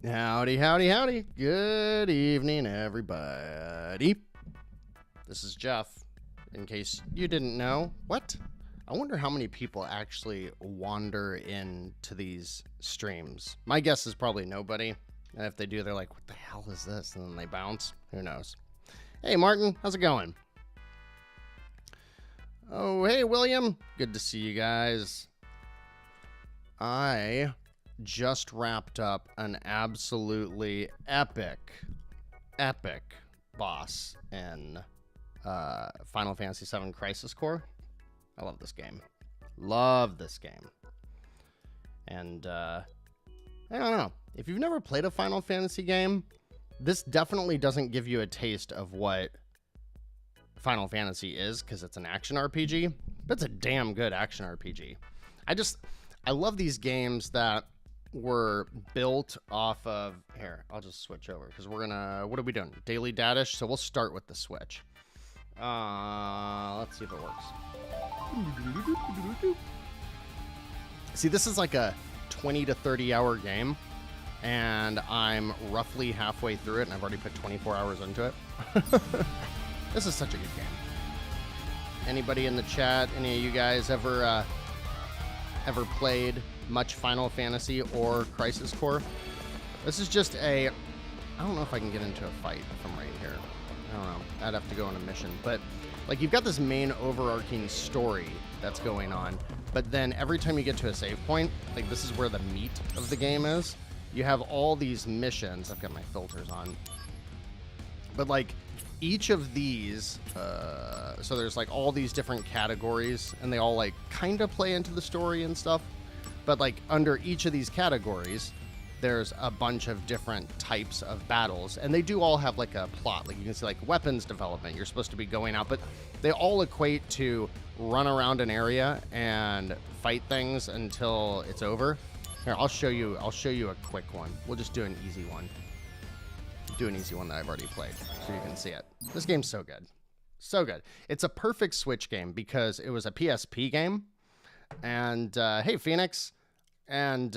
Howdy, howdy, howdy. Good evening, everybody. This is Jeff. In case you didn't know, what? I wonder how many people actually wander into these streams. My guess is probably nobody. And if they do, they're like, what the hell is this? And then they bounce. Who knows? Hey, Martin. How's it going? Oh, hey, William. Good to see you guys. I just wrapped up an absolutely epic boss in Final Fantasy VII Crisis Core. I love this game. Love this game. And I don't know. If you've never played a Final Fantasy game, this definitely doesn't give you a taste of what Final Fantasy is, because it's an action RPG. But it's a damn good action RPG. I love these games that were built off of... Here, I'll just switch over, because we're gonna... What are we doing? Daily Dadish? So we'll start with the Switch. Let's see if it works. See, this is like a 20 to 30 hour game, and I'm roughly halfway through it, and I've already put 24 hours into it. This is such a good game. Anybody in the chat, any of you guys ever played much Final Fantasy or Crisis Core? This is just a... I don't know if I can get into a fight if I'm right here. I don't know. I'd have to go on a mission. But, like, you've got this main overarching story that's going on, but then every time you get to a save point, like, this is where the meat of the game is. You have all these missions. I've got my filters on. But, like, each of these, so there's, like, all these different categories, and they all, like, kind of play into the story and stuff. But, like, under each of these categories, there's a bunch of different types of battles, and they do all have like a plot. Like you can see like weapons development, you're supposed to be going out, but they all equate to run around an area and fight things until it's over. Here, I'll show you a quick one. We'll just do an easy one. Do an easy one that I've already played so you can see it. This game's so good. So good. It's a perfect Switch game because it was a PSP game. And hey, Phoenix. And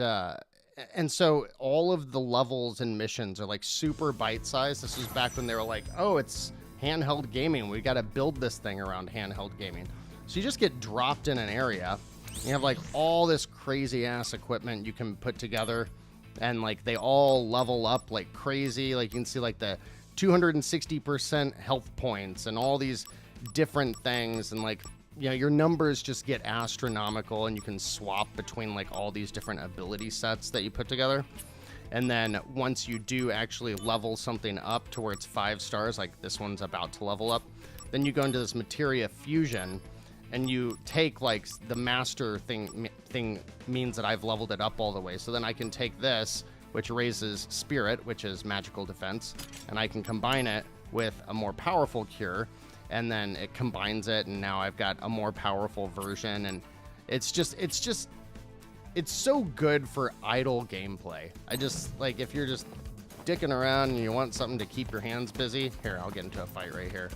so all of the levels and missions are like super bite-sized. This was back when they were like, oh, it's handheld gaming. We got to build this thing around handheld gaming. So you just get dropped in an area. You have like all this crazy ass equipment you can put together. And like they all level up like crazy. Like you can see like the 260% health points and all these different things. And like, you know, your numbers just get astronomical, and you can swap between like all these different ability sets that you put together. And then once you do actually level something up to where it's 5 stars, like this one's about to level up, then you go into this materia fusion, and you take like the master thing means that I've leveled it up all the way. So then I can take this, which raises spirit, which is magical defense, and I can combine it with a more powerful cure. And then it combines it, and now I've got a more powerful version, and it's so good for idle gameplay. I just, like, if you're just dicking around and you want something to keep your hands busy, here, I'll get into a fight right here.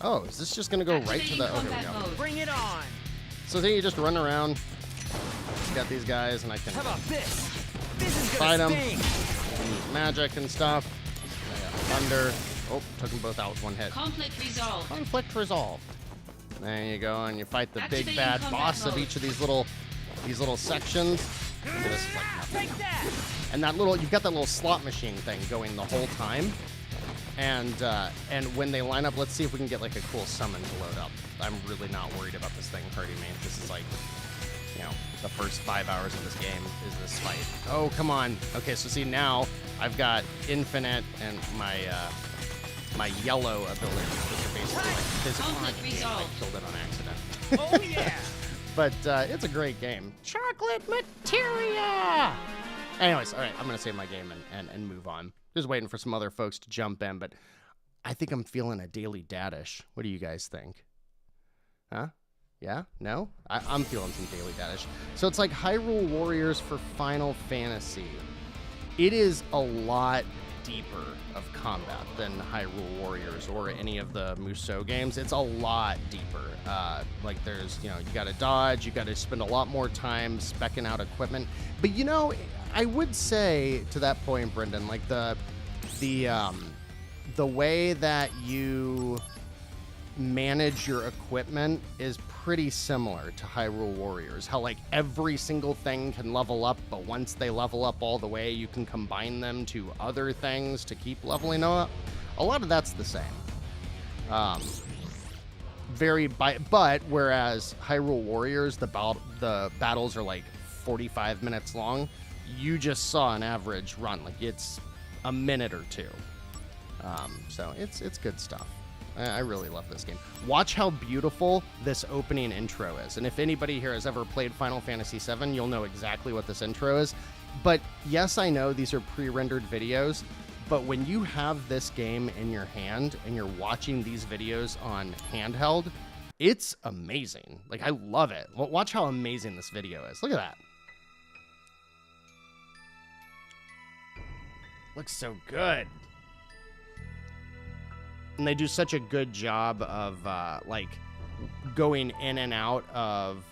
Oh, is this just gonna go right to the... Oh, here we go. Bring it on! So then you just run around, got these guys, and I can... How about this? This is fight gonna them, use magic and stuff. I got thunder. Oh, took them both out with one hit. Conflict resolved. Conflict resolved. There you go, and you fight the big bad boss of each of these little sections. This is like nothing. Take that! And that little, you've got that little slot machine thing going the whole time. And when they line up, let's see if we can get like a cool summon to load up. I'm really not worried about this thing hurting me. This is like, you know, the first 5 hours of this game is this fight. Oh, come on. Okay, so see now I've got infinite and my yellow abilities, which are basically like physical. I killed it on accident. Oh yeah! But it's a great game. Chocolate materia! Anyways, all right, I'm going to save my game and move on. Just waiting for some other folks to jump in, but I think I'm feeling a daily Dadish. What do you guys think? Huh? Yeah? No? I'm feeling some daily Dadish. So it's like Hyrule Warriors for Final Fantasy. It is a lot deeper of combat than Hyrule Warriors or any of the Musou games. It's a lot deeper. Like there's, you know, you got to dodge, you got to spend a lot more time speccing out equipment. But you know, I would say to that point, Brendan, like the way that you manage your equipment is pretty similar to Hyrule Warriors. How like every single thing can level up, but once they level up all the way, you can combine them to other things to keep leveling up. A lot of that's the same. But whereas Hyrule Warriors, the battles are like 45 minutes long, you just saw an average run. Like it's a minute or two. So it's good stuff. I really love this game. Watch how beautiful this opening intro is. And if anybody here has ever played Final Fantasy VII, you'll know exactly what this intro is. But yes, I know these are pre-rendered videos, but when you have this game in your hand and you're watching these videos on handheld, it's amazing. Like, I love it. Watch how amazing this video is. Look at that. Looks so good. And they do such a good job of like going in and out of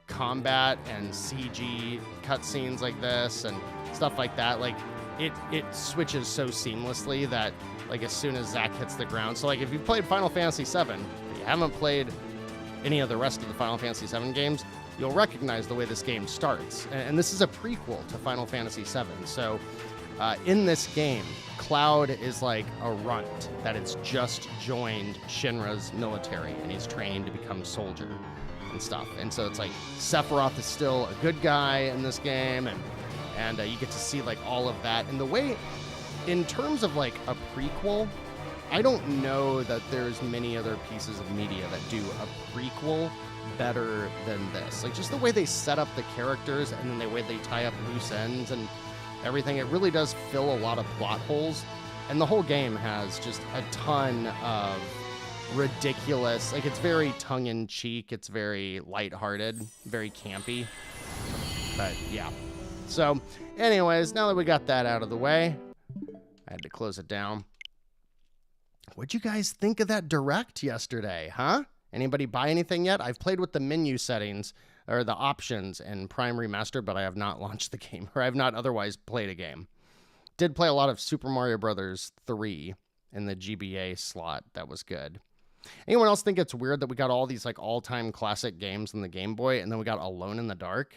combat and CG cutscenes like this and stuff like that. Like it switches so seamlessly that like as soon as Zack hits the ground. So like if you played Final Fantasy VII, but you haven't played any of the rest of the Final Fantasy VII games, you'll recognize the way this game starts. And this is a prequel to Final Fantasy VII. So in this game, Cloud is like a runt that has just joined Shinra's military, and he's training to become soldier and stuff. And so it's like Sephiroth is still a good guy in this game, and you get to see like all of that. And the way, in terms of like a prequel, I don't know that there's many other pieces of media that do a prequel better than this. Like just the way they set up the characters and then the way they tie up loose ends and everything, it really does fill a lot of plot holes, and the whole game has just a ton of ridiculous, like it's very tongue-in-cheek, it's very lighthearted, very campy, but yeah. So anyways, now that we got that out of the way, I had to close it down. What'd you guys think of that direct yesterday, huh? Anybody buy anything yet? I've played with the menu settings or the options in Prime Remastered, but I have not launched the game, or I have not otherwise played a game. Did play a lot of Super Mario Brothers 3 in the GBA slot. That was good. Anyone else think it's weird that we got all these like all-time classic games in the Game Boy, and then we got Alone in the Dark?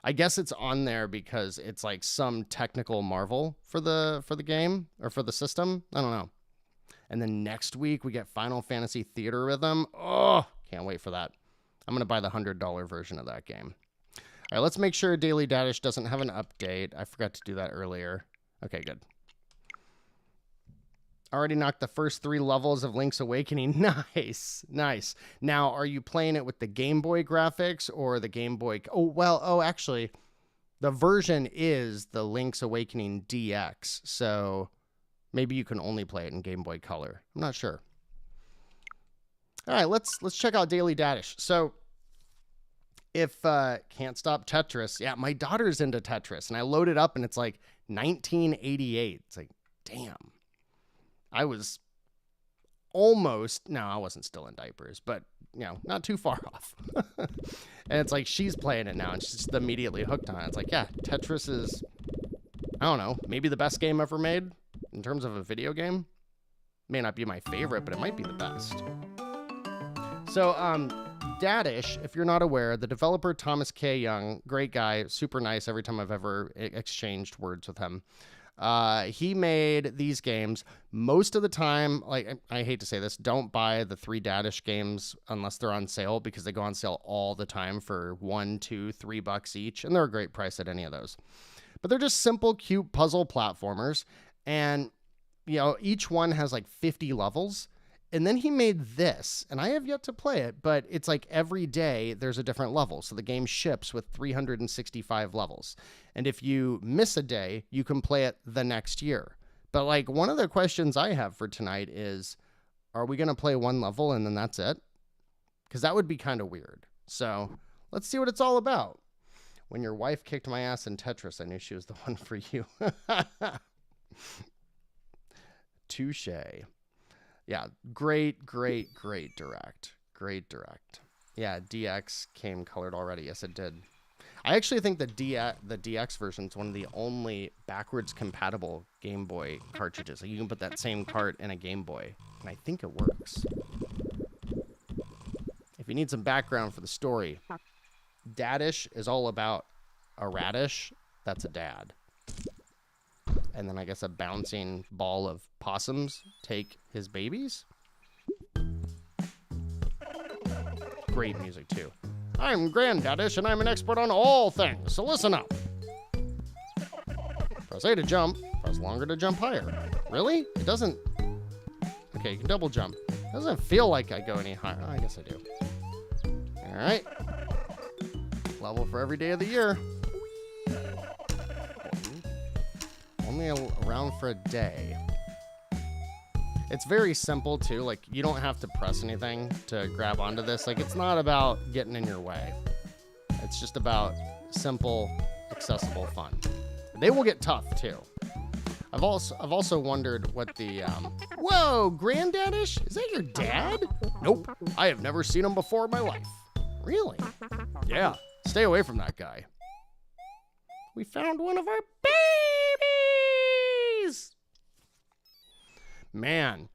I guess it's on there because it's like some technical marvel for the game or for the system. I don't know. And then next week we get Final Fantasy Theater Rhythm. Oh, can't wait for that. I'm going to buy the $100 version of that game. All right, let's make sure Daily Dadish doesn't have an update. I forgot to do that earlier. Okay, good. Already knocked the first 3 levels of Link's Awakening. Nice, nice. Now, are you playing it with the Game Boy graphics or the Game Boy? Actually, the version is the Link's Awakening DX, so maybe you can only play it in Game Boy Color. I'm not sure. All right, let's check out Daily Dadish. So, if Can't Stop Tetris, yeah, my daughter's into Tetris, and I load it up, and it's like 1988. It's like, damn. I was almost, no, I wasn't still in diapers, but, you know, not too far off. And it's like, she's playing it now, and she's just immediately hooked on it. It's like, yeah, Tetris is, I don't know, maybe the best game ever made in terms of a video game. May not be my favorite, but it might be the best. So, Dadish, if you're not aware, the developer Thomas K. Young, great guy, super nice every time I've ever exchanged words with him. He made these games. Most of the time, like, I hate to say this, don't buy the 3 Dadish games unless they're on sale, because they go on sale all the time for $1, $2, $3 each, and they're a great price at any of those. But they're just simple, cute puzzle platformers, and, you know, each one has like 50 levels. And then he made this, and I have yet to play it, but it's like every day there's a different level. So the game ships with 365 levels. And if you miss a day, you can play it the next year. But like one of the questions I have for tonight is, are we going to play one level and then that's it? Because that would be kind of weird. So let's see what it's all about. When your wife kicked my ass in Tetris, I knew she was the one for you. Touche. Yeah, great direct. Great direct. Yeah, DX came colored already. Yes, it did. I actually think the DX version is one of the only backwards compatible Game Boy cartridges. Like you can put that same cart in a Game Boy, and I think it works. If you need some background for the story, Dadish is all about a radish that's a dad. And then I guess a bouncing ball of possums take his babies. Great music, too. I'm Granddadish, and I'm an expert on all things, so listen up. Press A to jump, press longer to jump higher. Really? It doesn't... Okay, you can double jump. It doesn't feel like I go any higher. Oh, I guess I do. Alright. Level for every day of the year. Only around for a day. It's very simple, too. Like, you don't have to press anything to grab onto this. Like, it's not about getting in your way. It's just about simple, accessible fun. They will get tough, too. I've also wondered what the, Whoa, Granddadish? Is that your dad? Nope. I have never seen him before in my life. Really? Yeah. Stay away from that guy. We found one of our babies! Man,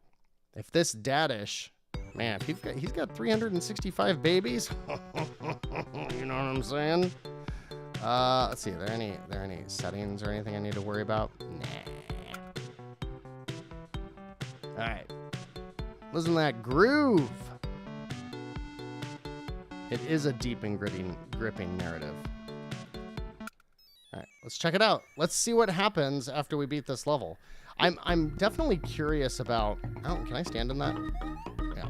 if this Dadish, man, if he's got 365 babies. You know what I'm saying? Let's see. Are there any settings or anything I need to worry about? Nah. All right. Listen to that groove. It is a deep and gripping narrative. All right, let's check it out. Let's see what happens after we beat this level. I'm definitely curious about... Oh, can I stand in that? Yeah.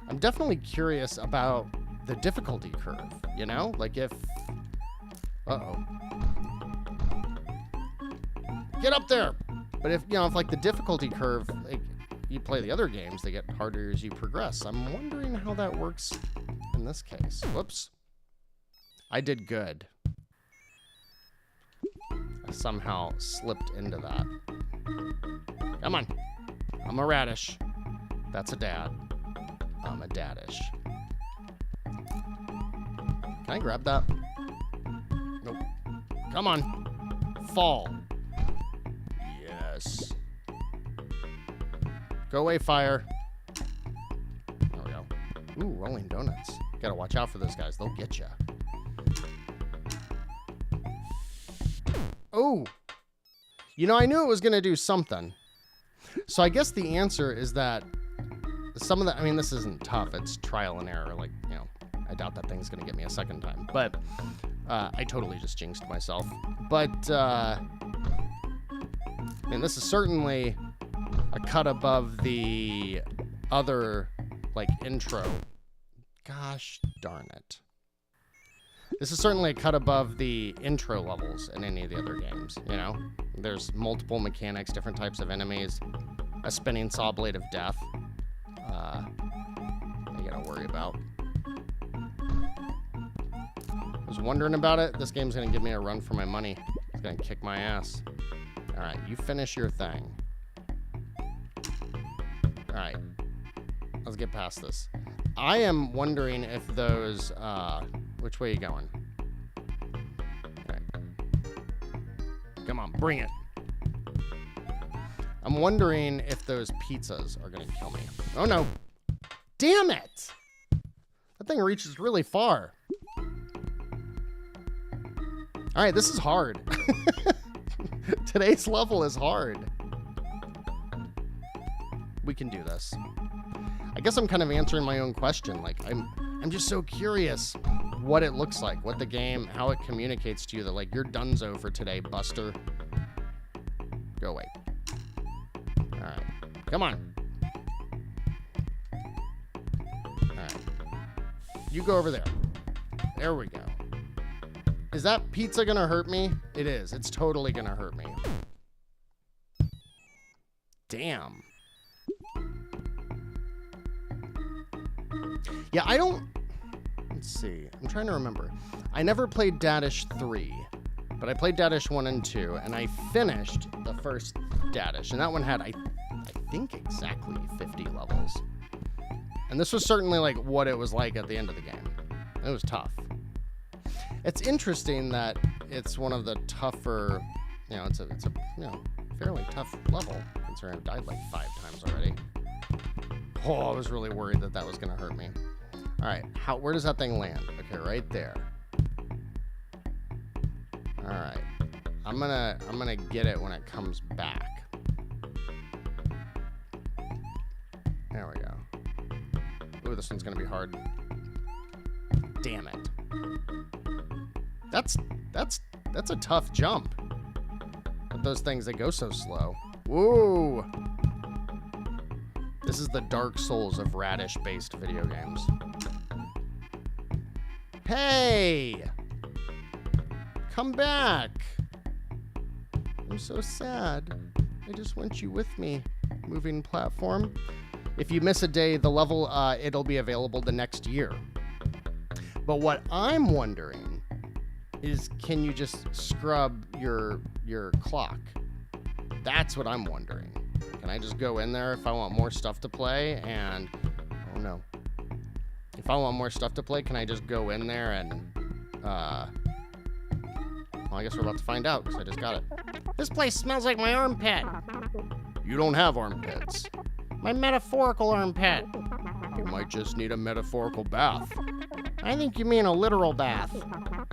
I'm definitely curious about the difficulty curve, you know? Like if... Uh-oh. Get up there! But if, you know, if like the difficulty curve, like you play the other games, they get harder as you progress. I'm wondering how that works in this case. Whoops. I did good. I somehow slipped into that. Come on. I'm a radish. That's a dad. I'm a dadish. Can I grab that? Nope. Come on. Fall. Yes. Go away, fire. There we go. Ooh, rolling donuts. Gotta watch out for those guys. They'll get you. Oh. You know, I knew it was going to do something. So I guess the answer is that some of the... I mean, this isn't tough. It's trial and error. Like, you know, I doubt that thing's going to get me a second time. But I totally just jinxed myself. But, I mean, this is certainly a cut above the other, like, intro. Gosh darn it. This is certainly a cut above the intro levels in any of the other games, you know? There's multiple mechanics, different types of enemies, a spinning saw blade of death. You gotta worry about. I was wondering about it. This game's gonna give me a run for my money. It's gonna kick my ass. All right, you finish your thing. All right, let's get past this. I am wondering if those, which way are you going? All right. Come on, bring it. I'm wondering if those pizzas are going to kill me. Oh, no. Damn it. That thing reaches really far. All right, this is hard. Today's level is hard. We can do this. I guess I'm kind of answering my own question. Like, I'm just so curious what it looks like, what the game, how it communicates to you that, like, you're donezo for today, Buster. Go away. All right. Come on. All right. You go over there. There we go. Is that pizza gonna hurt me? It is. It's totally gonna hurt me. Damn. Yeah, I don't... Let's see. I'm trying to remember. I never played Dadish 3, but I played Dadish 1 and 2, and I finished the first Dadish, and that one had, I think, exactly 50 levels. And this was certainly like what it was like at the end of the game. It was tough. It's interesting that it's one of the tougher, it's a fairly tough level, considering I've died like 5 times already. Oh, I was really worried that was going to hurt me. All right, where does that thing land? Okay, right there. All right, I'm gonna get it when it comes back. There we go. Ooh, this one's gonna be hard. Damn it. That's a tough jump. But those things, they go so slow. Woo! This is the Dark Souls of Radish-based video games. Hey! Come back! I'm so sad. I just want you with me, moving platform. If you miss a day, the level, it'll be available the next year. But what I'm wondering is, can you just scrub your clock? That's what I'm wondering. Can I just go in there if I want more stuff to play? And, oh no. If I want more stuff to play, can I just go in there and, well, I guess we're about to find out, because I just got it. This place smells like my armpit. You don't have armpits. My metaphorical armpit. You might just need a metaphorical bath. I think you mean a literal bath.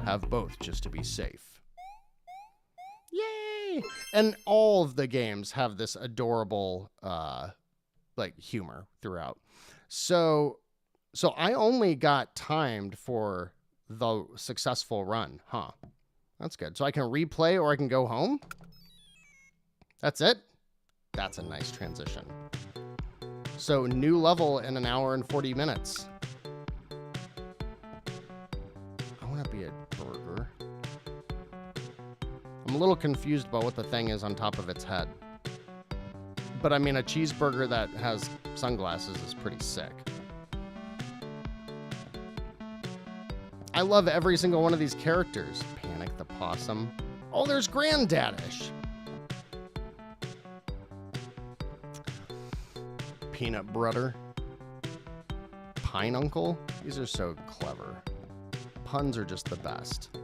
Have both, just to be safe. Yay! And all of the games have this adorable, humor throughout. So I only got timed for the successful run, huh? That's good. So I can replay or I can go home? That's it? That's a nice transition. So new level in 1 hour and 40 minutes. I want to be a burger. I'm a little confused about what the thing is on top of its head. But I mean, a cheeseburger that has sunglasses is pretty sick. I love every single one of these characters. Panic the Possum. Oh, there's Dadish. Peanut Butter. Pine Uncle. These are so clever. Puns are just the best.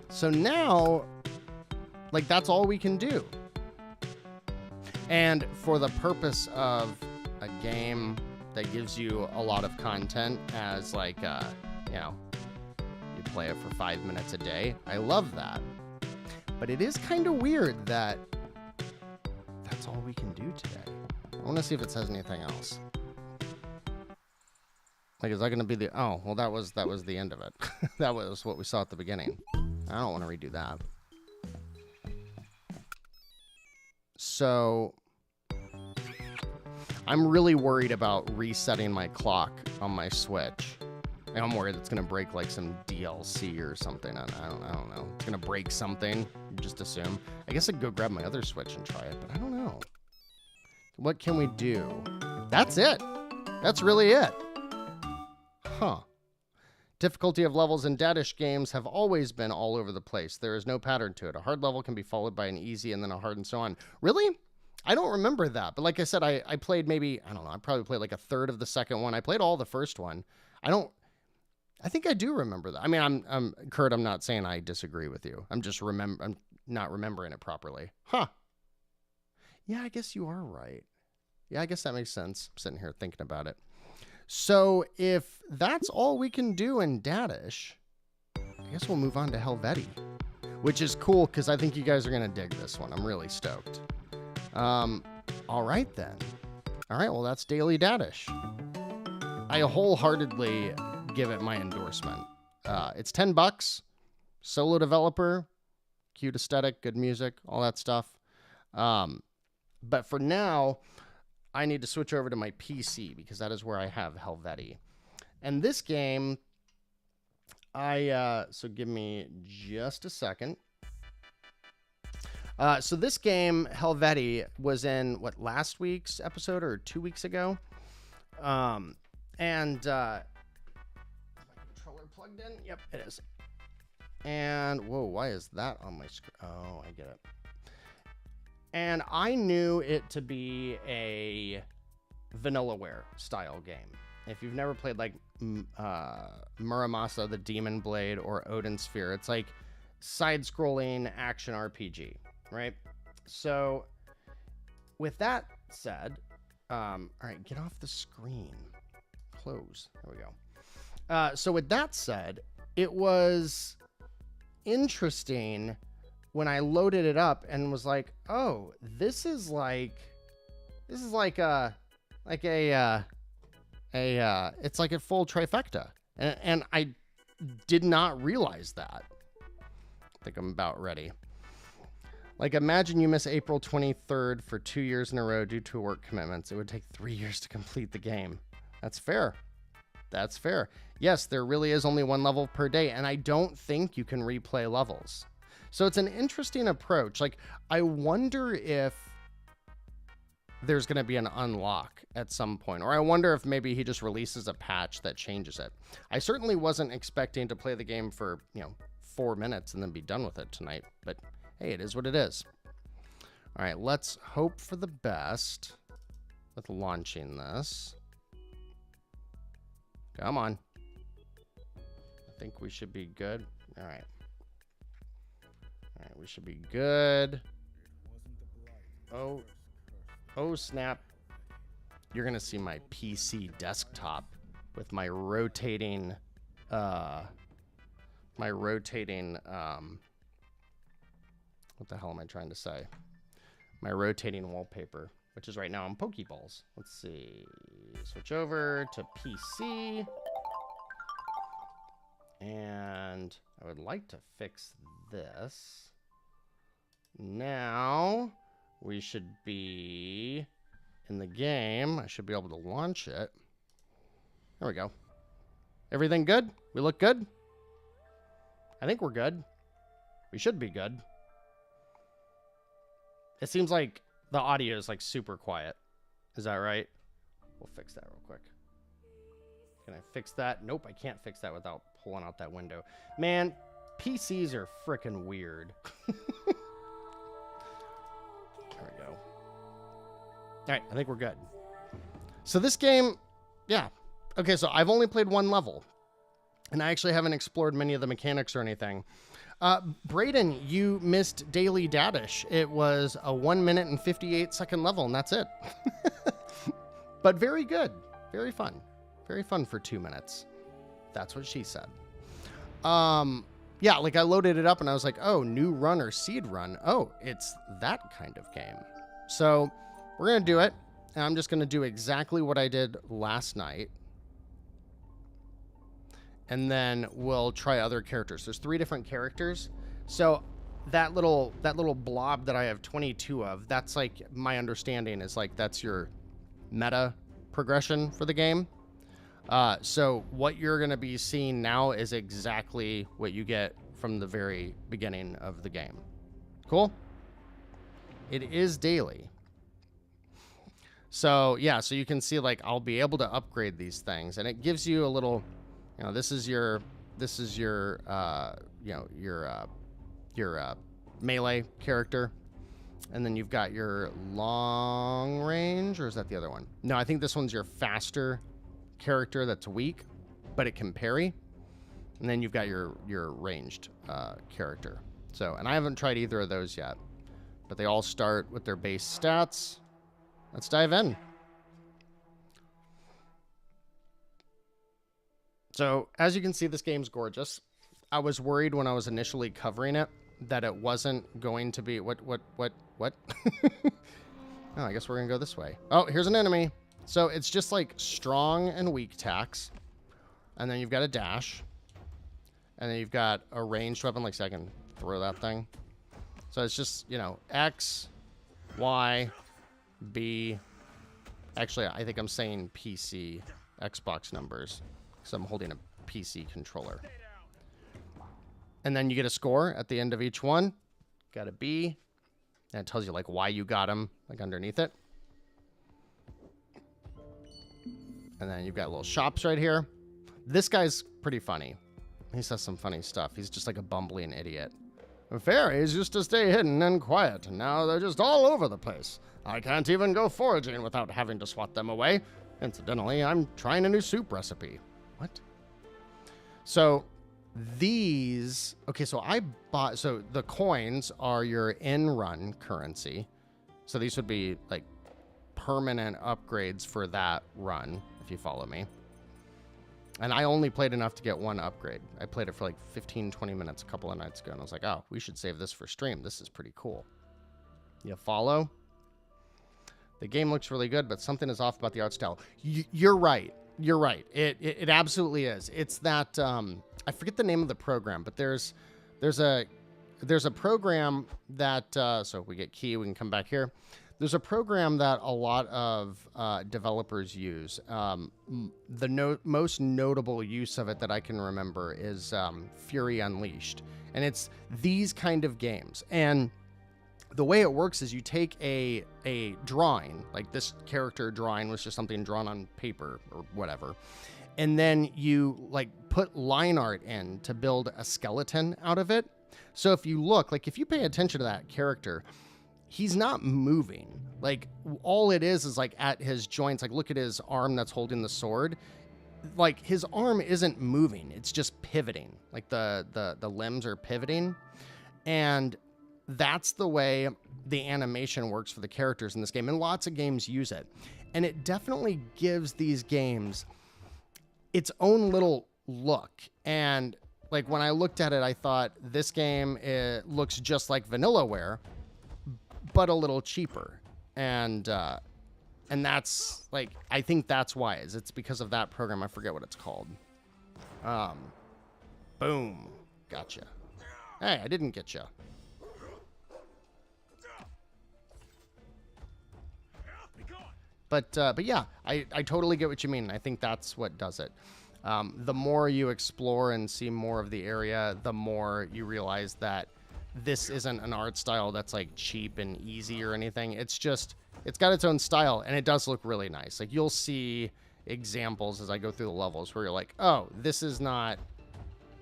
So now, that's all we can do. And for the purpose of a game that gives you a lot of content as you play it for 5 minutes a day. I love that. But it is kind of weird that that's all we can do today. I want to see if it says anything else. Is that going to be the... Oh, well, that was the end of it. That was what we saw at the beginning. I don't want to redo that. So I'm really worried about resetting my clock on my Switch. I'm worried it's going to break some DLC or something. I don't know. It's going to break something. Just assume. I guess I'd go grab my other Switch and try it, but I don't know. What can we do? That's it. That's really it. Huh. Difficulty of levels in Dadish games have always been all over the place. There is no pattern to it. A hard level can be followed by an easy and then a hard and so on. Really? I don't remember that. But like I said, I played maybe, I don't know, I probably played a third of the second one. I played all the first one. I think I do remember that. I mean, I'm Kurt, I'm not saying I disagree with you. I'm not remembering it properly. Huh. Yeah, I guess you are right. Yeah, I guess that makes sense. I'm sitting here thinking about it. So if that's all we can do in Dadish, I guess we'll move on to Helvetii, which is cool because I think you guys are going to dig this one. I'm really stoked. All right, then. All right, well, that's Daily Dadish. I wholeheartedly give it my endorsement. It's $10, solo developer, cute aesthetic, good music, all that stuff. But for now, I need to switch over to my PC because that is where I have Helvetii. And this game, so give me just a second. So this game, Helvetii, was in, last week's episode or 2 weeks ago? My controller plugged in? Yep, it is. And, whoa, why is that on my screen? Oh, I get it. And I knew it to be a Vanillaware style game. if you've never played like Muramasa, the Demon Blade, or Odin Sphere, it's like side-scrolling action RPG, right? So with that said, all right, get off the screen. Close. There we go. So with that said, it was interesting when I loaded it up and was like, oh, this is like it's like a full trifecta. And I did not realize that. I think I'm about ready. Like, imagine you miss April 23rd for 2 years in a row due to work commitments. It would take 3 years to complete the game. That's fair. That's fair. Yes, there really is only one level per day, and I don't think you can replay levels. So it's an interesting approach. Like, I wonder if there's going to be an unlock at some point, or I wonder if maybe he just releases a patch that changes it. I certainly wasn't expecting to play the game for, 4 minutes and then be done with it tonight, but hey, it is what it is. All right, let's hope for the best with launching this. Come on. I think we should be good. All right. All right, we should be good. Oh, snap. You're going to see my PC desktop with my rotating, what the hell am I trying to say? My rotating wallpaper, which is right now on Pokeballs. Let's see. Switch over to PC. And I would like to fix this. Now we should be in the game. I should be able to launch it. There we go. Everything good? We look good? I think we're good. We should be good. It seems like the audio is like super quiet. Is that right? We'll fix that real quick. Can I fix that? Nope, I can't fix that without pulling out that window. Man, PCs are freaking weird. There we go. All right, I think we're good. So this game, yeah. Okay, so I've only played one level, and I actually haven't explored many of the mechanics or anything. Brayden, you missed Daily Dadish. It was a 1 minute and 58 second level, and that's it. But very good. Very fun. Very fun for 2 minutes. That's what she said. Yeah, like I loaded it up and I was like, oh, new run or seed run. Oh, it's that kind of game. So we're going to do it. And I'm just going to do exactly what I did last night. And then we'll try other characters. There's 3 different characters. So that little blob that I have 22 of, that's like, my understanding is like, that's your meta progression for the game. So what you're going to be seeing now is exactly what you get from the very beginning of the game. Cool? It is daily. So yeah, so you can see like I'll be able to upgrade these things, and it gives you a little, this is your melee character, and then you've got your long range, or is that the other one? No, I think this one's your faster character that's weak, but it can parry. And then you've got your ranged character. So, and I haven't tried either of those yet, but they all start with their base stats. Let's dive in. So, as you can see, this game's gorgeous. I was worried when I was initially covering it that it wasn't going to be... What? Oh, I guess we're going to go this way. Oh, here's an enemy. So, it's just like strong and weak attacks. And then you've got a dash. And then you've got a ranged weapon. Like, so I can throw that thing. So, it's just, X, Y, B. Actually, I think I'm saying PC, Xbox numbers. So I'm holding a PC controller. And then you get a score at the end of each one. Got a B. And it tells you like why you got them, like underneath it. And then you've got little shops right here. This guy's pretty funny. He says some funny stuff. He's just like a bumbling idiot. Fairies used to stay hidden and quiet. Now they're just all over the place. I can't even go foraging without having to swat them away. Incidentally, I'm trying a new soup recipe. What? So these, okay, so I bought, so the coins are your in-run currency. So these would be like permanent upgrades for that run, if you follow me. And I only played enough to get one upgrade. I played it for like 15, 20 minutes a couple of nights ago, and I was like, oh, we should save this for stream. This is pretty cool. You follow? The game looks really good, but something is off about the art style. You're right. You're right. It absolutely is. It's that, I forget the name of the program, but there's a program that, so if we get key, we can come back here. There's a program that a lot of developers use. Most notable use of it that I can remember is Fury Unleashed. And it's these kind of games. And the way it works is you take a drawing, like this character drawing was just something drawn on paper or whatever. And then you like put line art in to build a skeleton out of it. So if you look, like if you pay attention to that character, he's not moving. Like all it is like at his joints, like look at his arm that's holding the sword. Like his arm isn't moving. It's just pivoting. Like the limbs are pivoting. And that's the way the animation works for the characters in this game. And lots of games use it. And it definitely gives these games its own little look. And like when I looked at it, I thought this game, it looks just like Vanillaware, but a little cheaper. And that's like, I think that's why it's because of that program. I forget what it's called. Boom. Gotcha. Hey, I didn't get you. But yeah, I totally get what you mean. I think that's what does it. The more you explore and see more of the area, the more you realize that this isn't an art style that's like cheap and easy or anything. It's just, it's got its own style and it does look really nice. Like you'll see examples as I go through the levels where you're like, oh, this is not,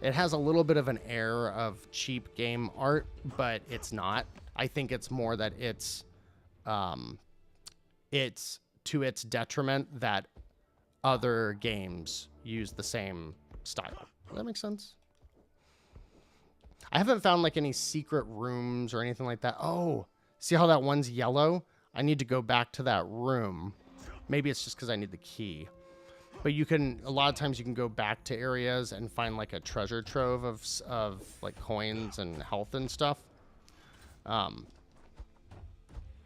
it has a little bit of an air of cheap game art, but it's not. I think it's more that it's to its detriment that other games use the same style. Does that make sense? I haven't found like any secret rooms or anything like that. Oh, see how that one's yellow? I need to go back to that room. Maybe it's just because I need the key. But you can, a lot of times you can go back to areas and find like a treasure trove of like coins and health and stuff. At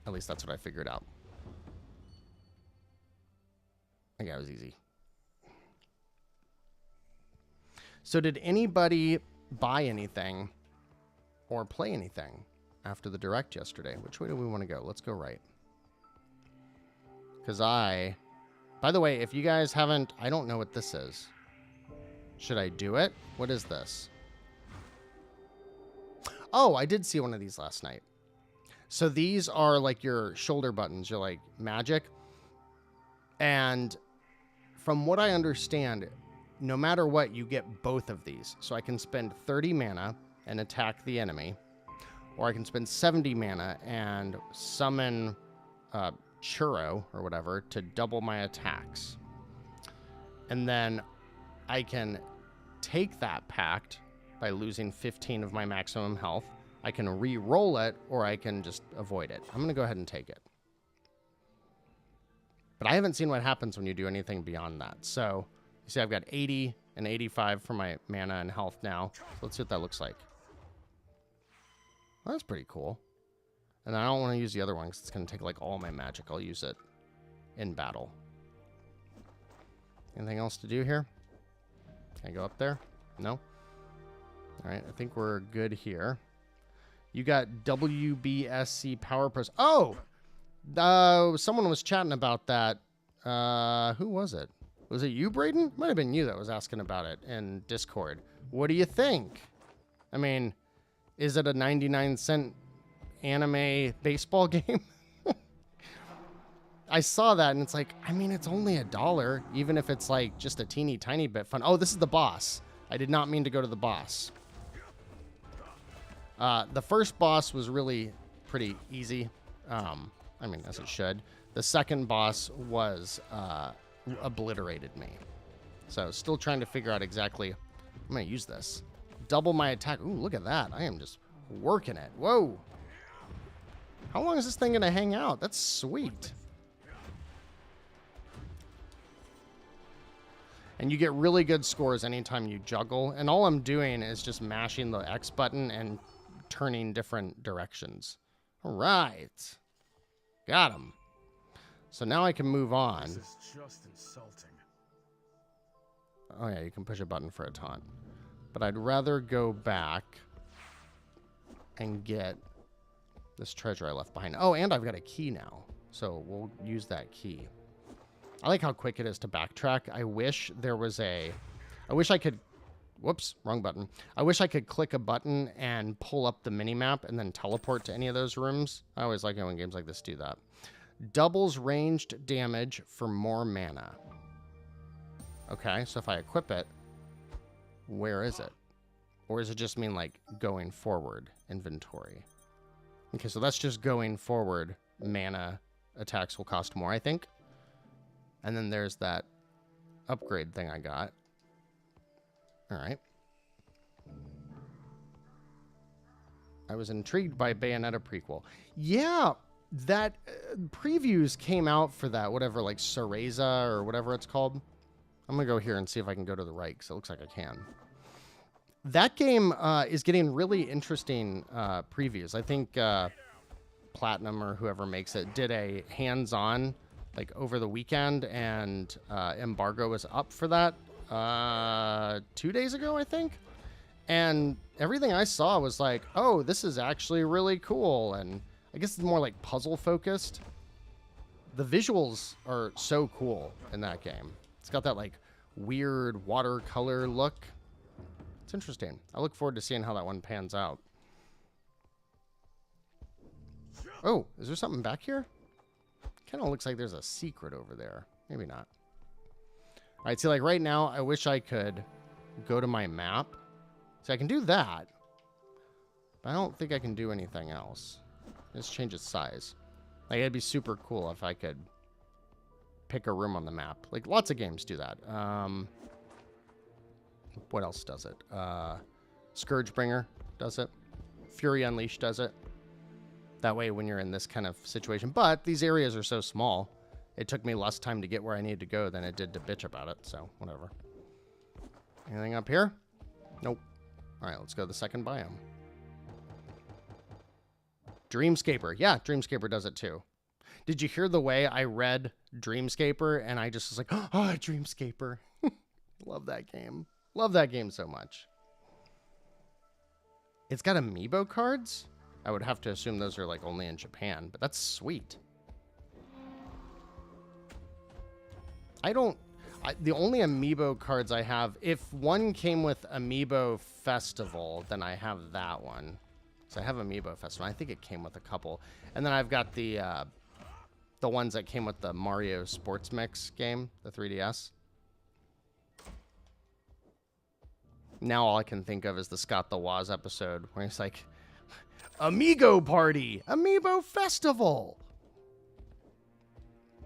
least that's what I figured out. I think that was easy. So did anybody buy anything or play anything after the direct yesterday? Which way do we want to go? Let's go right. Because by the way, if you guys haven't, I don't know what this is. Should I do it? What is this? Oh, I did see one of these last night. So these are like your shoulder buttons. You're like magic. And from what I understand, no matter what, you get both of these. So I can spend 30 mana and attack the enemy, or I can spend 70 mana and summon Churro or whatever to double my attacks. And then I can take that pact by losing 15 of my maximum health. I can re-roll it, or I can just avoid it. I'm going to go ahead and take it. But I haven't seen what happens when you do anything beyond that. So, you see I've got 80 and 85 for my mana and health now. So let's see what that looks like. Well, that's pretty cool. And I don't want to use the other one because it's going to take like all my magic. I'll use it in battle. Anything else to do here? Can I go up there? No? All right, I think we're good here. You got WBSC Power Pros. Oh! Someone was chatting about that. Who was it? Was it you, Braden? Might have been you that was asking about it in Discord. What do you think? I mean, is it a 99-cent anime baseball game? I saw that and it's like, I mean, it's only $1, even if it's like just a teeny tiny bit fun. Oh, this is the boss. I did not mean to go to the boss. The first boss was really pretty easy. I mean, as it should. The second boss was obliterated me. So still trying to figure out exactly. I'm going to use this. Double my attack. Ooh, look at that. I am just working it. Whoa. How long is this thing going to hang out? That's sweet. And you get really good scores anytime you juggle. And all I'm doing is just mashing the X button and turning different directions. All right. Got him. So now I can move on. This is just insulting. Oh yeah, you can push a button for a taunt. But I'd rather go back and get this treasure I left behind. Oh, and I've got a key now. So we'll use that key. I like how quick it is to backtrack. I wish there was a... I wish I could... Whoops, wrong button. I wish I could click a button and pull up the mini-map and then teleport to any of those rooms. I always like it when games like this do that. Doubles ranged damage for more mana. Okay, so if I equip it, where is it? Or does it just mean, like, going forward inventory? Okay, so that's just going forward. Mana attacks will cost more, I think. And then there's that upgrade thing I got. All right. I was intrigued by Bayonetta prequel. Yeah, that previews came out for that, whatever, like Cereza or whatever it's called. I'm going to go here and see if I can go to the right, because it looks like I can. That game is getting really interesting previews. I think Platinum or whoever makes it did a hands-on, like, over the weekend, and embargo was up for that 2 days ago, I think. And everything I saw was like, oh, this is actually really cool. And I guess it's more like puzzle focused. The visuals are so cool in that game. It's got that like weird watercolor look. It's interesting. I look forward to seeing how that one pans out. Oh, is there something back here? Kind of looks like there's a secret over there. Maybe not. All right, see, like right now, I wish I could go to my map. So I can do that, but I don't think I can do anything else. Just change its size. Like, it'd be super cool if I could pick a room on the map. Like, lots of games do that. What else does it? Scourgebringer does it. Fury Unleashed does it. That way, when you're in this kind of situation. But these areas are so small, it took me less time to get where I needed to go than it did to bitch about it. So, whatever. Anything up here? Nope. All right, let's go to the second biome. Dreamscaper. Yeah, Dreamscaper does it too. Did you hear the way I read Dreamscaper and I just was like, oh, Dreamscaper. Love that game. Love that game so much. It's got amiibo cards? I would have to assume those are like only in Japan, but that's sweet. The only amiibo cards I have, if one came with Amiibo Festival, then I have that one. So I have Amiibo Festival. I think it came with a couple. And then I've got the ones that came with the Mario Sports Mix game, the 3DS. Now all I can think of is the Scott the Woz episode where he's like, Amiibo Party! Amiibo Festival!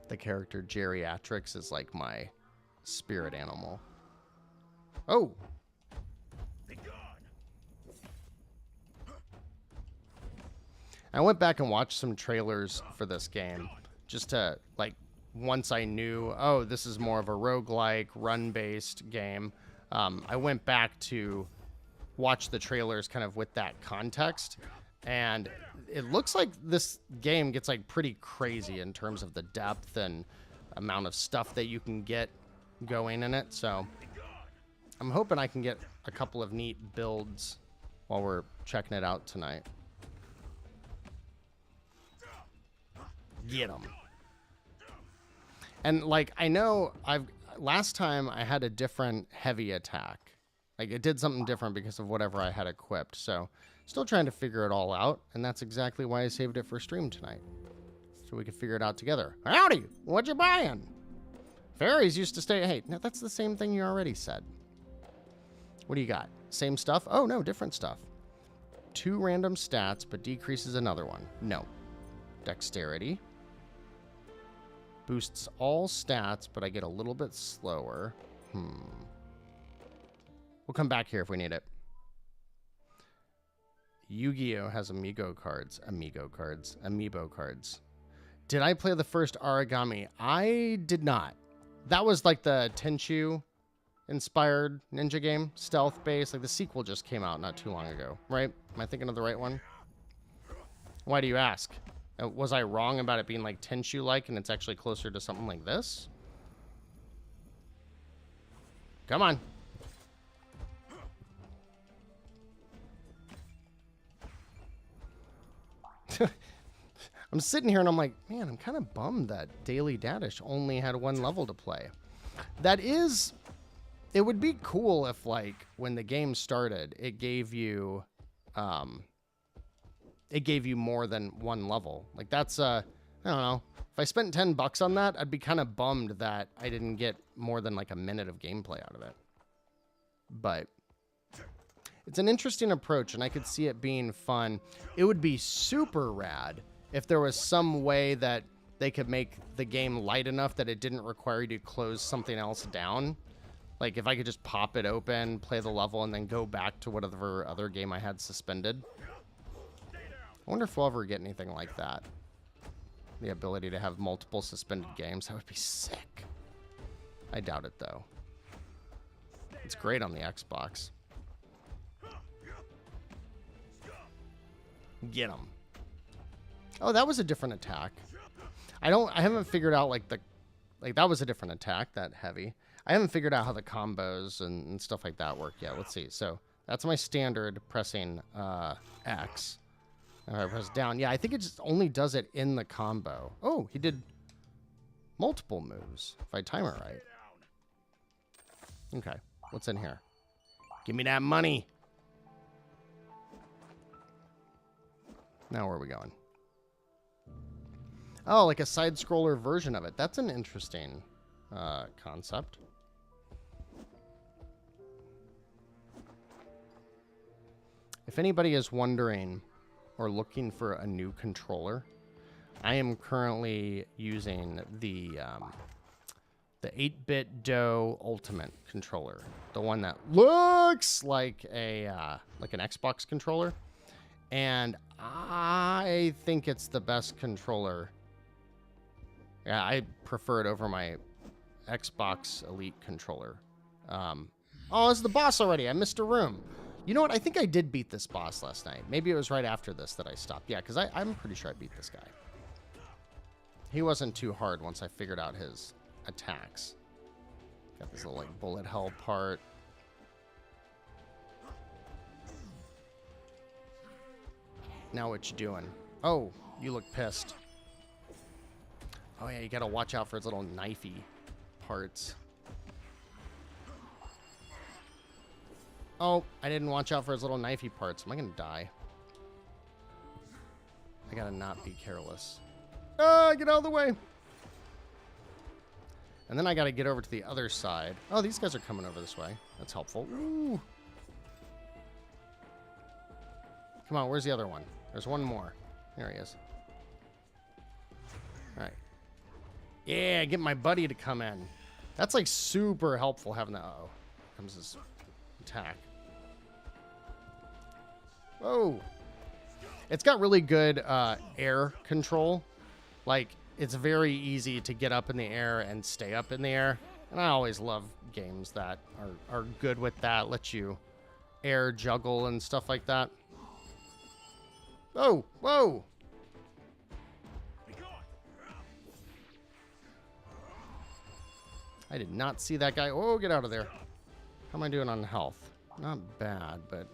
The character Geriatrix is like my spirit animal. Oh! I went back and watched some trailers for this game just to, like, once I knew, oh, this is more of a roguelike, run-based game, I went back to watch the trailers kind of with that context, and it looks like this game gets, like, pretty crazy in terms of the depth and amount of stuff that you can get going in it, so I'm hoping I can get a couple of neat builds while we're checking it out tonight. Get them. And like, I know last time I had a different heavy attack. Like, it did something different because of whatever I had equipped. So still trying to figure it all out. And that's exactly why I saved it for stream tonight. So we could figure it out together. Howdy, what you buying? Fairies used to stay. Hey, no, that's the same thing you already said. What do you got? Same stuff? Oh, no, different stuff. 2 random stats, but decreases another one. No. Dexterity. Boosts all stats, but I get a little bit slower. We'll come back here if we need it. Yu-Gi-Oh! Has Amiibo cards. Did I play the first Origami? I did not. That was like the Tenchu-inspired ninja game, stealth-based. Like the sequel just came out not too long ago, right? Am I thinking of the right one? Why do you ask? Was I wrong about it being like Tenchu-like and it's actually closer to something like this? Come on. I'm sitting here and I'm like, man, I'm kind of bummed that Daily Dadish only had one level to play. That is, it would be cool if like when the game started, it gave you more than one level. Like that's I don't know. If I spent $10 on that, I'd be kind of bummed that I didn't get more than like a minute of gameplay out of it. But it's an interesting approach, and I could see it being fun. It would be super rad if there was some way that they could make the game light enough that it didn't require you to close something else down. Like if I could just pop it open, play the level, and then go back to whatever other game I had suspended. I wonder if we'll ever get anything like that. The ability to have multiple suspended games. That would be sick. I doubt it, though. It's great on the Xbox. Get him. Oh, that was a different attack. I haven't figured out like that was a different attack, that heavy. I haven't figured out how the combos and stuff like that work yet. Let's see. So that's my standard pressing X. And I press down. Yeah, I think it just only does it in the combo. Oh, he did multiple moves if I time it right. Okay, what's in here? Give me that money. Now where are we going? Oh, like a side-scroller version of it. That's an interesting concept. If anybody is wondering or looking for a new controller, I am currently using the 8-bit Doe Ultimate controller, the one that looks like an Xbox controller, and I think it's the best controller. Yeah, I prefer it over my Xbox Elite controller. Oh, it's the boss already. I missed a room. You know what? I think I did beat this boss last night. Maybe it was right after this that I stopped. Yeah, because I'm pretty sure I beat this guy. He wasn't too hard once I figured out his attacks. Got this little like bullet hell part. Now what you doing? Oh, you look pissed. Oh yeah, you gotta watch out for his little knifey parts. Oh, I didn't watch out for his little knifey parts. Am I gonna die? I gotta not be careless. Ah, get out of the way. And then I gotta get over to the other side. Oh, these guys are coming over this way. That's helpful. Ooh. Come on, where's the other one? There's one more. There he is. All right. Yeah, get my buddy to come in. That's like super helpful having that. Uh-oh. Comes his attack. Whoa. It's got really good air control. Like, it's very easy to get up in the air and stay up in the air. And I always love games that are good with that. Let you air juggle and stuff like that. Oh, whoa. I did not see that guy. Oh, get out of there. How am I doing on health? Not bad, but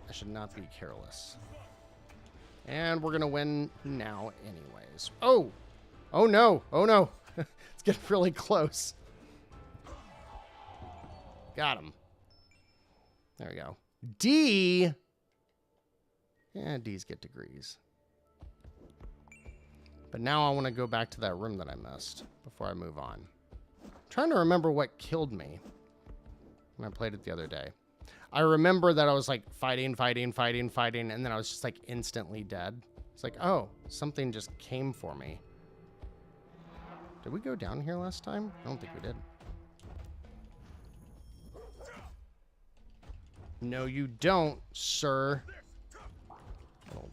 I should not be careless. And we're going to win now anyways. Oh! Oh, no. Oh, no. It's getting really close. Got him. There we go. D. Yeah, D's get degrees. But now I want to go back to that room that I missed before I move on. I'm trying to remember what killed me when I played it the other day. I remember that I was like fighting, and then I was just like instantly dead. It's like, oh, something just came for me. Did we go down here last time? I don't think we did. No, you don't, sir. Little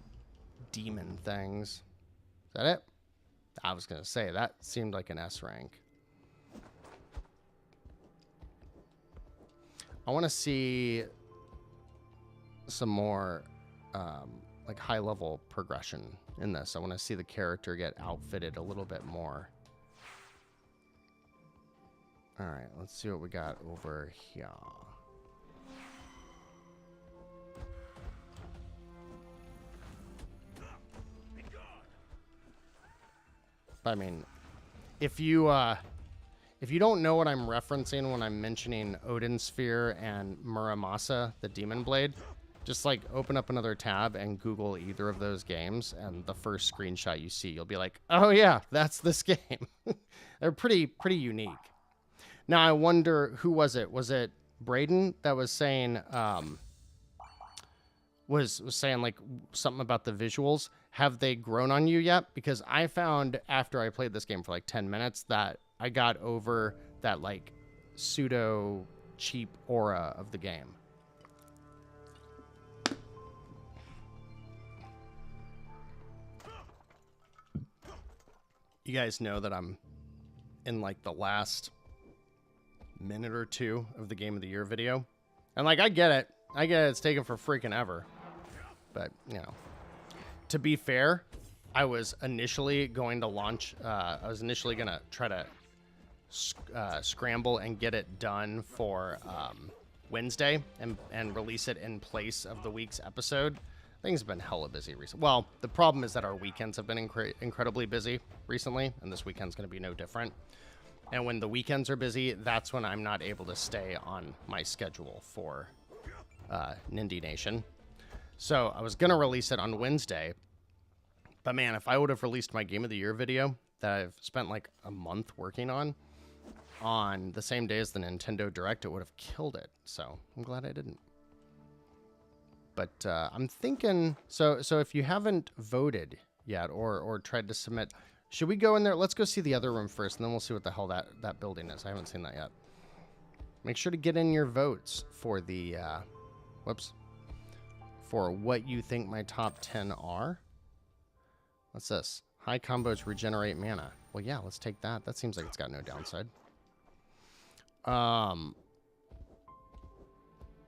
demon things. Is that it? I was going to say, that seemed like an S rank. I want to see some more like high-level progression in this. I want to see the character get outfitted a little bit more. All right, let's see what we got over here. I mean, if you don't know what I'm referencing when I'm mentioning Odin Sphere and Muramasa, the Demon Blade, just like open up another tab and Google either of those games, and the first screenshot you see, you'll be like, oh yeah, that's this game. They're pretty unique. Now I wonder, who was it? Was it Braden that was saying was saying like something about the visuals? Have they grown on you yet? Because I found after I played this game for like 10 minutes that I got over that like pseudo cheap aura of the game. You guys know that I'm in like the last minute or two of the Game of the Year video. And like, I get it. It's taken for freaking ever. But, you know, to be fair, I was initially going to launch, I was initially going to try to scramble and get it done for Wednesday and release it in place of the week's episode. Things have been hella busy recently. Well, the problem is that our weekends have been incredibly busy recently, and this weekend's going to be no different. And when the weekends are busy, that's when I'm not able to stay on my schedule for Nindie Nation. So I was going to release it on Wednesday, but man, if I would have released my Game of the Year video that I've spent like a month working on the same day as the Nintendo Direct, it would have killed it. So I'm glad I didn't. But I'm thinking, so if you haven't voted yet or tried to submit, should we go in there? Let's go see the other room first, and then we'll see what the hell that building is. I haven't seen that yet. Make sure to get in your votes for the, for what you think my top 10 are. What's this? High combos regenerate mana. Well, yeah, let's take that. That seems like it's got no downside.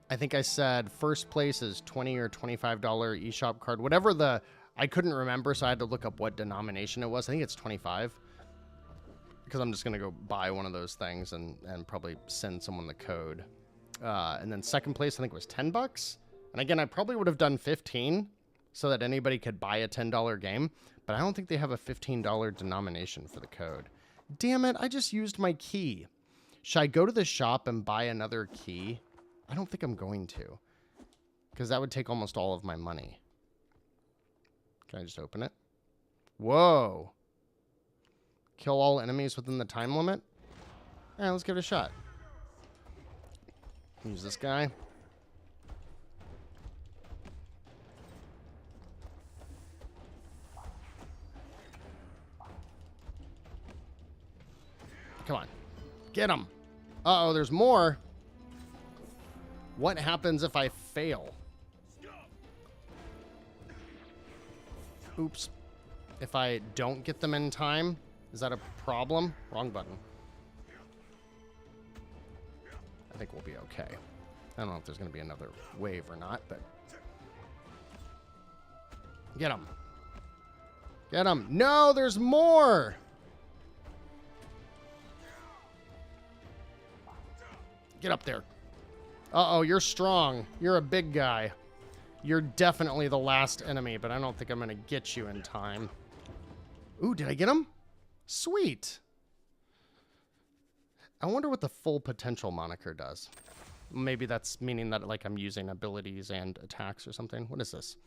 I think I said first place is $20 or $25 eShop card. Whatever I couldn't remember, so I had to look up what denomination it was. I think it's 25. Because I'm just going to go buy one of those things and probably send someone the code. And then second place, I think, was $10. And again, I probably would have done 15 so that anybody could buy a $10 game. But I don't think they have a $15 denomination for the code. Damn it, I just used my key. Should I go to the shop and buy another key? I don't think I'm going to, because that would take almost all of my money. Can I just open it? Whoa. Kill all enemies within the time limit? All right, let's give it a shot. Use this guy. Come on. Get him. Uh-oh, there's more. What happens if I fail? Oops. If I don't get them in time, is that a problem? Wrong button. I think we'll be okay. I don't know if there's going to be another wave or not, but... Get him. Get him. No, there's more! Get up there. Uh-oh, you're strong. You're a big guy. You're definitely the last enemy, but I don't think I'm going to get you in time. Ooh, did I get him? Sweet. I wonder what the full potential moniker does. Maybe that's meaning that like I'm using abilities and attacks or something. What is this?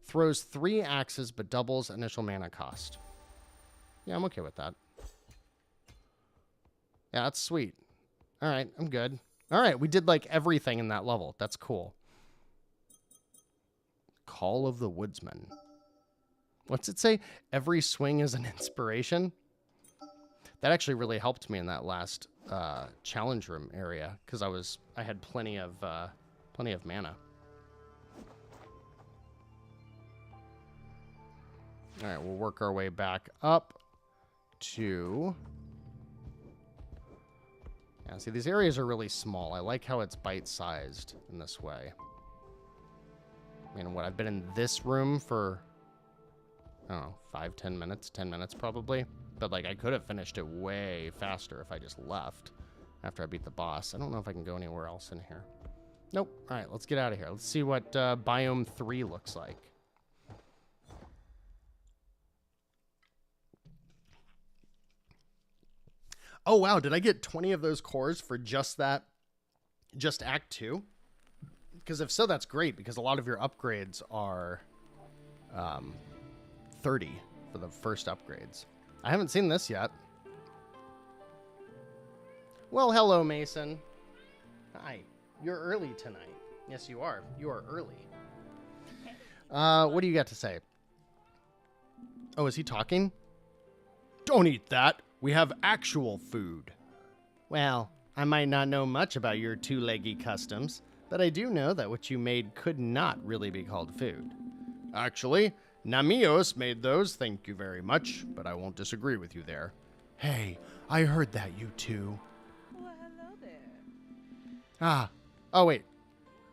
Throws 3 axes but doubles initial mana cost. Yeah, I'm okay with that. Yeah, that's sweet. All right, I'm good. All right, we did like everything in that level. That's cool. Call of the Woodsman. What's it say? Every swing is an inspiration. That actually really helped me in that last challenge room area because I had plenty of mana. All right, we'll work our way back up to. Yeah, see, these areas are really small. I like how it's bite-sized in this way. I mean, I've been in this room for, I don't know, 5, 10 minutes, 10 minutes probably. But, like, I could have finished it way faster if I just left after I beat the boss. I don't know if I can go anywhere else in here. Nope. All right, let's get out of here. Let's see what Biome 3 looks like. Oh, wow. Did I get 20 of those cores for just that? Just Act 2? Because if so, that's great, because a lot of your upgrades are 30 for the first upgrades. I haven't seen this yet. Well, hello, Mason. Hi. You're early tonight. Yes, you are. You are early. What do you got to say? Oh, is he talking? Don't eat that. We have actual food. Well, I might not know much about your two-leggy customs, but I do know that what you made could not really be called food. Actually, Namios made those, thank you very much, but I won't disagree with you there. Hey, I heard that, you two. Well, hello there. Ah, oh wait,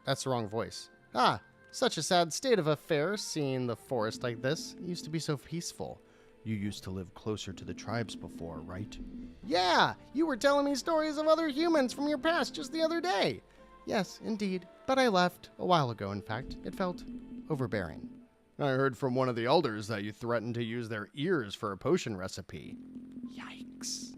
that's the wrong voice. Ah, such a sad state of affairs, seeing the forest like this. It used to be so peaceful. You used to live closer to the tribes before, right? Yeah, you were telling me stories of other humans from your past just the other day. Yes, indeed, but I left a while ago, in fact. It felt overbearing. I heard from one of the elders that you threatened to use their ears for a potion recipe. Yikes.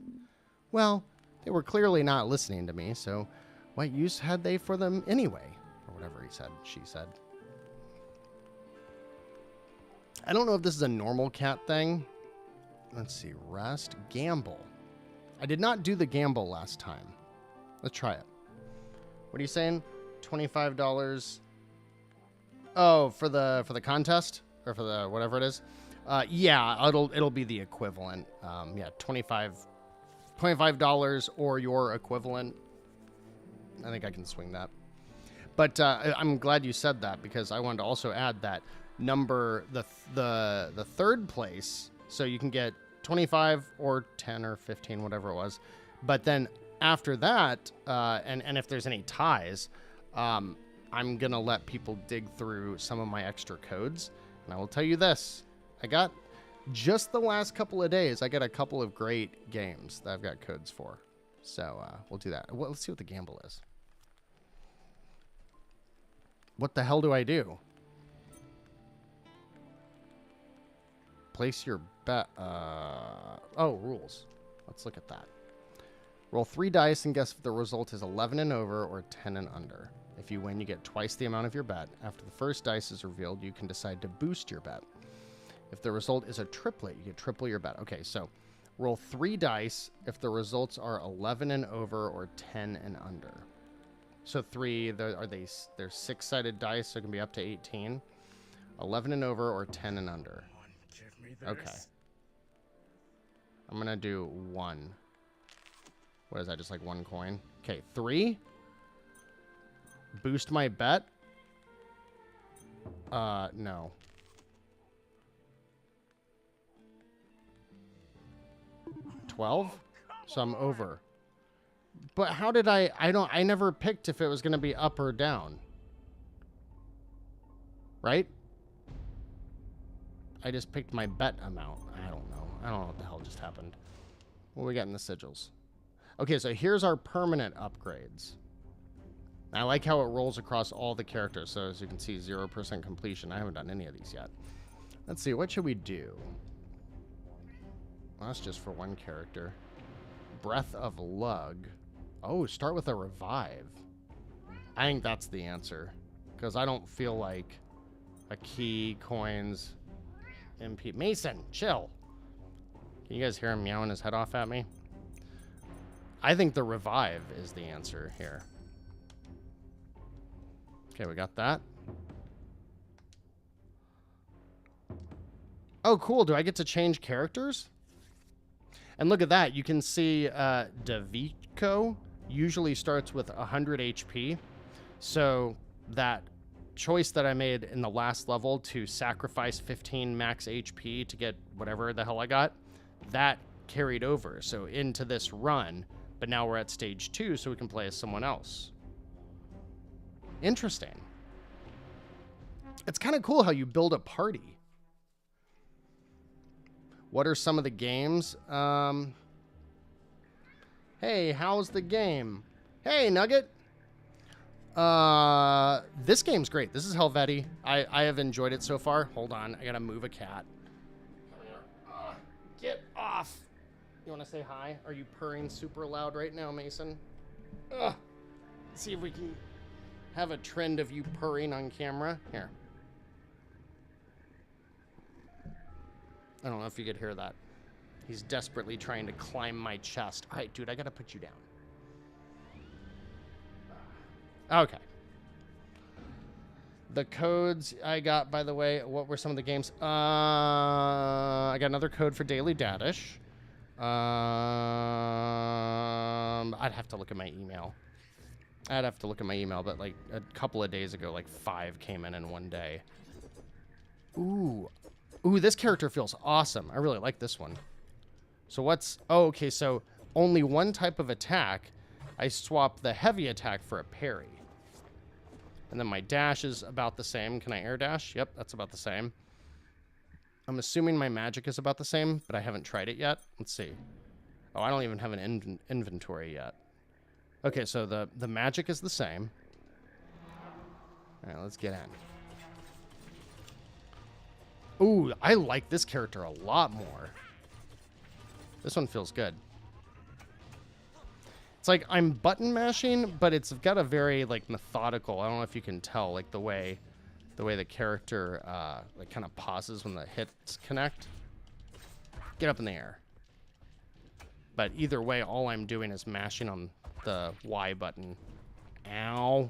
Well, they were clearly not listening to me, so what use had they for them anyway? Or whatever she said. I don't know if this is a normal cat thing. Let's see, rest, gamble. I did not do the gamble last time. Let's try it. What are you saying? $25. Oh, for the contest or for the whatever it is. Yeah, it'll be the equivalent. Yeah, $25 or your equivalent. I think I can swing that. But I'm glad you said that, because I wanted to also add that the third place, so you can get 25 or 10 or 15, whatever it was. But then after that, and if there's any ties, I'm going to let people dig through some of my extra codes. And I will tell you this, I got just the last couple of days, I got a couple of great games that I've got codes for. So we'll do that. Well, let's see what the gamble is. What the hell do I do? Place your bet. Oh, rules. Let's look at that. Roll 3 dice and guess if the result is 11 and over or 10 and under. If you win, you get twice the amount of your bet. After the first dice is revealed, you can decide to boost your bet. If the result is a triplet, you get triple your bet. Okay, so roll 3 dice if the results are 11 and over or 10 and under. So 3, they're 6-sided dice, so it can be up to 18. 11 and over or 10 and under. Give me this. Okay. I'm going to do 1. What is that, just like 1 coin? Okay, 3. Boost my bet? No. $12? So I'm over. But how did I never picked if it was going to be up or down. Right? I just picked my bet amount. I don't know. I don't know what the hell just happened. What we got in the sigils? Okay, so here's our permanent upgrades. I like how it rolls across all the characters. So as you can see, 0% completion. I haven't done any of these yet. Let's see. What should we do? Well, that's just for one character. Breath of Lug. Oh, start with a revive. I think that's the answer. Because I don't feel like a key, coins, MP. Mason, chill. Can you guys hear him meowing his head off at me? I think the revive is the answer here. Okay, we got that. Oh, cool. Do I get to change characters? And look at that. You can see Davico usually starts with 100 HP. So that choice that I made in the last level to sacrifice 15 max HP to get whatever the hell I got, that carried over. So into this run, but now we're at stage 2, so we can play as someone else. Interesting. It's kind of cool how you build a party. What are some of the games? Hey, how's the game? Hey, Nugget. This game's great. This is Helvetii. I have enjoyed it so far. Hold on, I gotta move a cat. Get off. You want to say hi? Are you purring super loud right now, Mason? Let's see if we can have a trend of you purring on camera. Here. I don't know if you could hear that. He's desperately trying to climb my chest. All right, dude, I gotta put you down. Okay. The codes I got, by the way, what were some of the games? I got another code for Daily Dadish. I'd have to look at my email. But like a couple of days ago, like 5 came in one day. Ooh, this character feels awesome. I really like this one. So what's... Oh, okay, so only one type of attack. I swapped the heavy attack for a parry. And then my dash is about the same. Can I air dash? Yep, that's about the same. I'm assuming my magic is about the same, but I haven't tried it yet. Let's see. Oh, I don't even have an inventory yet. Okay, so the magic is the same. All right, let's get in. Ooh, I like this character a lot more. This one feels good. It's like I'm button mashing, but it's got a very like methodical. I don't know if you can tell, like the way the character like kind of pauses when the hits connect. Get up in the air. But either way, all I'm doing is mashing on the Y button. Ow.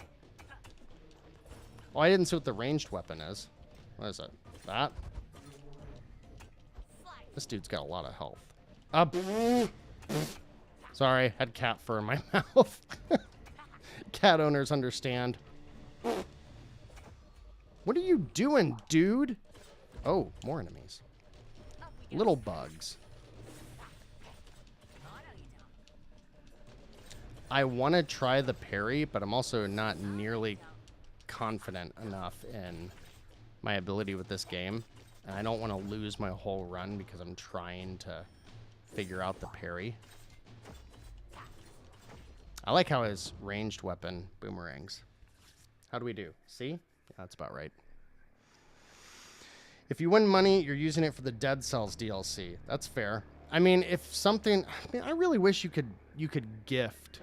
Oh, I didn't see what the ranged weapon is. What is it? That? This dude's got a lot of health. Sorry, had cat fur in my mouth. Cat owners understand. What are you doing, dude? Oh, more enemies. Little bugs. I want to try the parry, but I'm also not nearly confident enough in my ability with this game. And I don't want to lose my whole run because I'm trying to figure out the parry. I like how his ranged weapon boomerangs. How do we do? See? Yeah, that's about right. If you win money, you're using it for the Dead Cells DLC. That's fair. I mean, if something... I mean, I really wish you could gift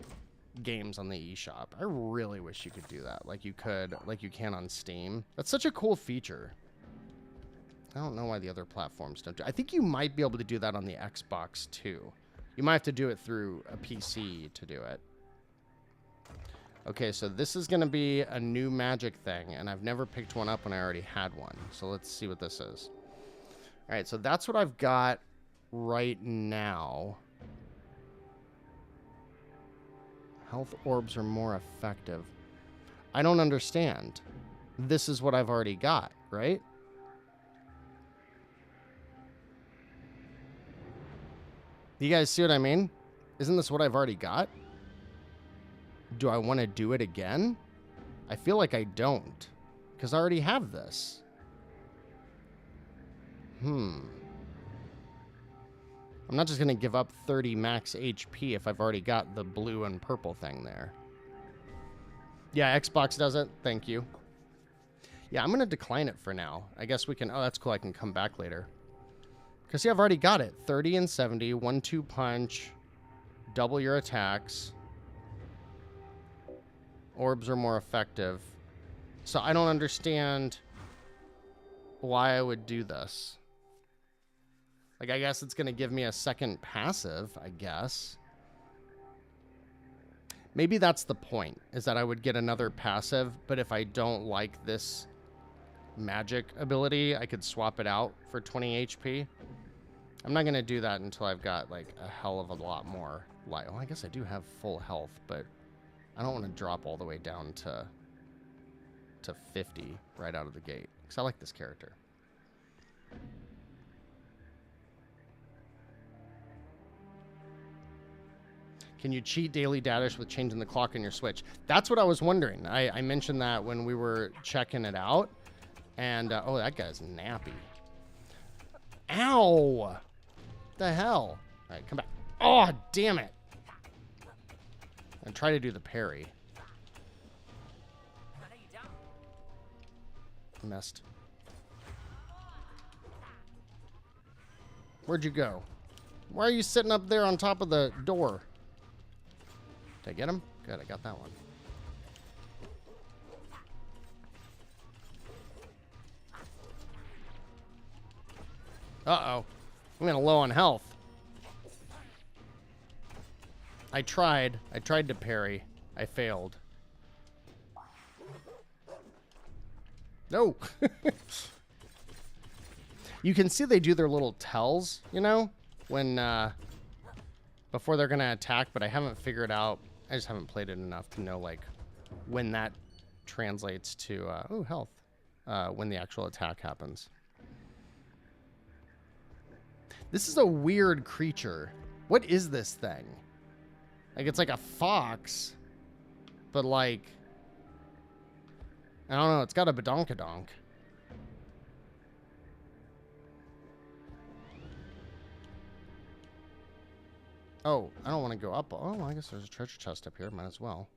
games on the eShop. I really wish you could do that. Like you can on Steam. That's such a cool feature. I don't know why the other platforms don't do it. I think you might be able to do that on the Xbox too. You might have to do it through a PC to do it. Okay, so this is going to be a new magic thing, and I've never picked one up when I already had one. So let's see what this is. All right, so that's what I've got right now. Health orbs are more effective. I don't understand. This is what I've already got, right? You guys see what I mean? Isn't this what I've already got? Do I want to do it again? I feel like I don't, because I already have this. I'm not just going to give up 30 max HP if I've already got the blue and purple thing there. Yeah, Xbox does it. Thank you. Yeah, I'm going to decline it for now. I guess we can... Oh, that's cool. I can come back later. Because, see, I've already got it. 30 and 70, 1-2 punch, double your attacks. Orbs are more effective. So I don't understand why I would do this. Like, I guess it's going to give me a second passive, I guess. Maybe that's the point, is that I would get another passive, but if I don't like this magic ability, I could swap it out for 20 HP. I'm not going to do that until I've got, like, a hell of a lot more life. Well, I guess I do have full health, but I don't want to drop all the way down to 50 right out of the gate. Because I like this character. Can you cheat daily Dadish with changing the clock in your Switch? That's what I was wondering. I mentioned that when we were checking it out. And, oh, that guy's nappy. Ow! The hell? All right, come back. Oh, damn it. And try to do the parry. Missed. Where'd you go? Why are you sitting up there on top of the door? Did I get him? Good, I got that one. Uh-oh. I'm getting low on health. I tried to parry. I failed. No. You can see they do their little tells, you know, when before they're gonna attack, but I haven't figured out. I just haven't played it enough to know like when that translates to oh, health, when the actual attack happens. This is a weird creature. What is this thing? Like, it's like a fox, but like, I don't know, it's got a badonkadonk. Oh, I don't want to go up. Oh, I guess there's a treasure chest up here. Might as well.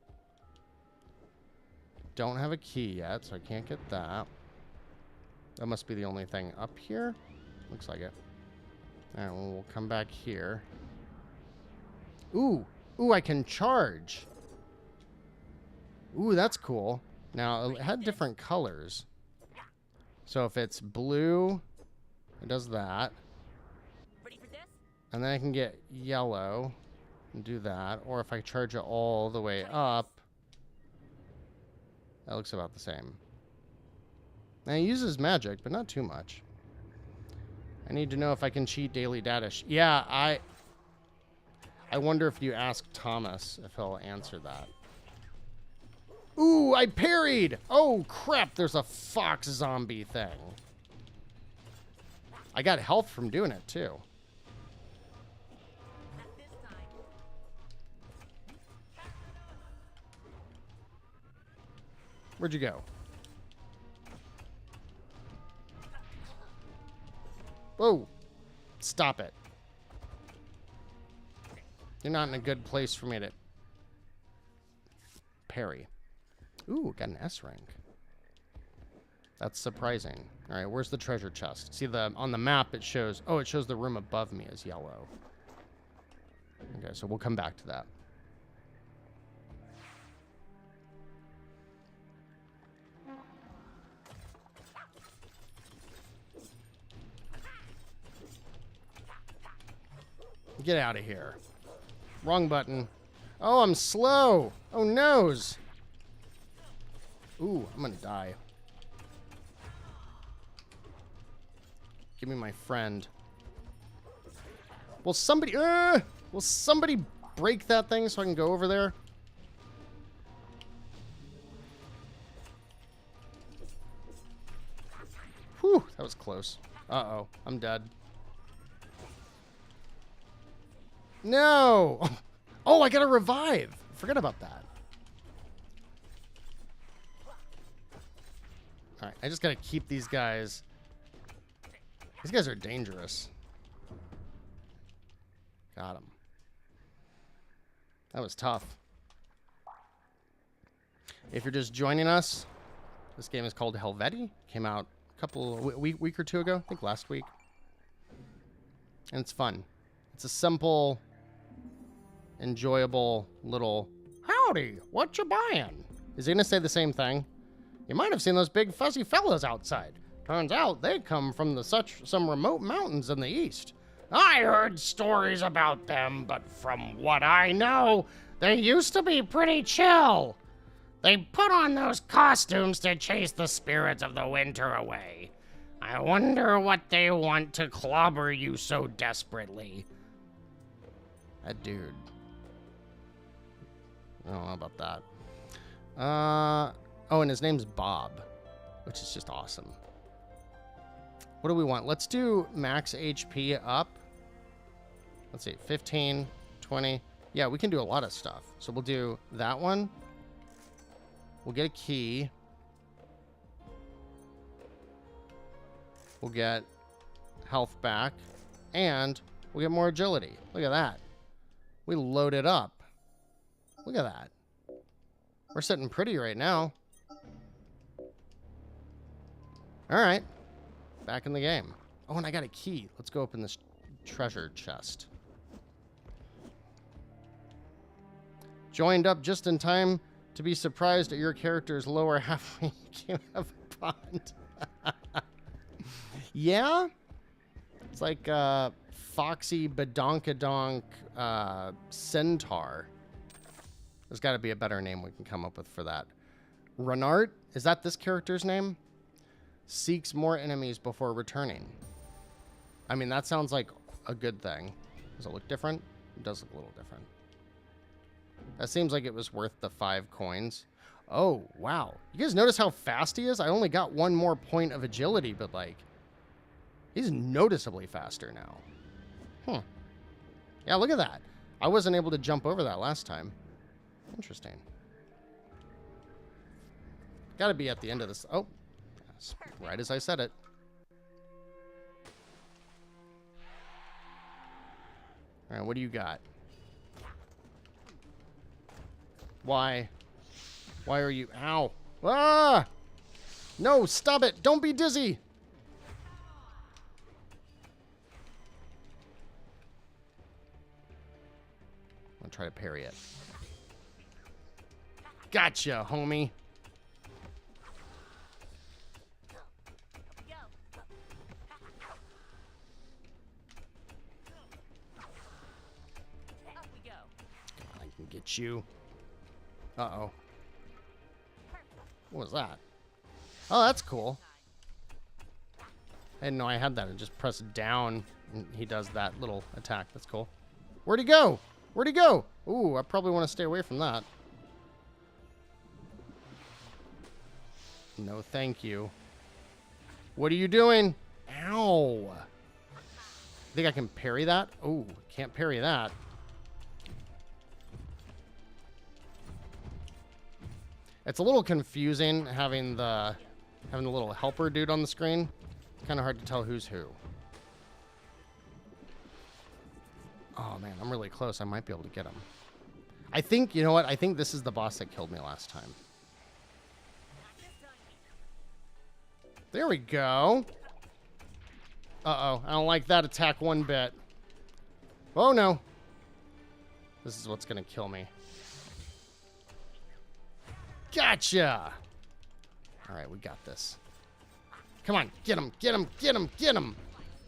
Don't have a key yet, so I can't get that. That must be the only thing up here. Looks like it. All right, well, we'll come back here. Ooh, I can charge. Ooh, that's cool. Now, it had different colors. So if it's blue, it does that. And then I can get yellow and do that. Or if I charge it all the way up, that looks about the same. Now, it uses magic, but not too much. I need to know if I can cheat daily Dadish. Yeah, I wonder if you ask Thomas if he'll answer that. Ooh, I parried! Oh, crap, there's a fox zombie thing. I got health from doing it, too. Where'd you go? Whoa! Stop it. You're not in a good place for me to parry. Ooh, got an S rank. That's surprising. All right, where's the treasure chest? See, on the map it shows... Oh, it shows the room above me as yellow. Okay, so we'll come back to that. Get out of here. Wrong button. Oh, I'm slow. Oh, noes. Ooh, I'm gonna die. Give me my friend. Will somebody break that thing so I can go over there? Whew, that was close. Uh-oh, I'm dead. No! Oh, I gotta revive. Forget about that. Alright, I just gotta keep these guys. These guys are dangerous. Got him. That was tough. If you're just joining us, this game is called Helvetii. Came out a week or two ago. I think last week. And it's fun. It's a simple... enjoyable little howdy, what you buying? Is he gonna say the same thing? You might have seen those big fuzzy fellas outside. Turns out they come from some remote mountains in the east. I heard stories about them, but from what I know, they used to be pretty chill. They put on those costumes to chase the spirits of the winter away. I wonder what they want to clobber you so desperately. That dude. I don't know about that. Oh, and his name's Bob, which is just awesome. What do we want? Let's do max HP up. Let's see, 15, 20. Yeah, we can do a lot of stuff. So we'll do that one. We'll get a key. We'll get health back. And we'll get more agility. Look at that. We load it up. Look at that. We're sitting pretty right now. All right. Back in the game. Oh, and I got a key. Let's go open this treasure chest. Joined up just in time to be surprised at your character's lower halfway came out of a pond. Yeah? It's like Foxy Badonkadonk Centaur. There's got to be a better name we can come up with for that. Renart? Is that this character's name? Seeks more enemies before returning. I mean, that sounds like a good thing. Does it look different? It does look a little different. That seems like it was worth the 5 coins. Oh, wow. You guys notice how fast he is? I only got 1 more point of agility, but like, he's noticeably faster now. Yeah, look at that. I wasn't able to jump over that last time. Interesting. Gotta be at the end of this. Oh, that's right as I said it. All right, what do you got? Why? Why are you... Ow. Ah! No, stop it. Don't be dizzy. I'm going to try to parry it. Gotcha, homie. I can get you. Uh-oh. What was that? Oh, that's cool. I didn't know I had that. I just press down and he does that little attack. That's cool. Where'd he go? Where'd he go? Ooh, I probably want to stay away from that. No, thank you. What are you doing? Ow. Think I can parry that? Oh, can't parry that. It's a little confusing having the little helper dude on the screen. Kind of hard to tell who's who. Oh man, I'm really close. I might be able to get him. I think, you know what? I think this is the boss that killed me last time. There we go. Uh-oh, I don't like that attack one bit. Oh no. This is what's gonna kill me. Gotcha! Alright, we got this. Come on, get him, get him, get him, get him!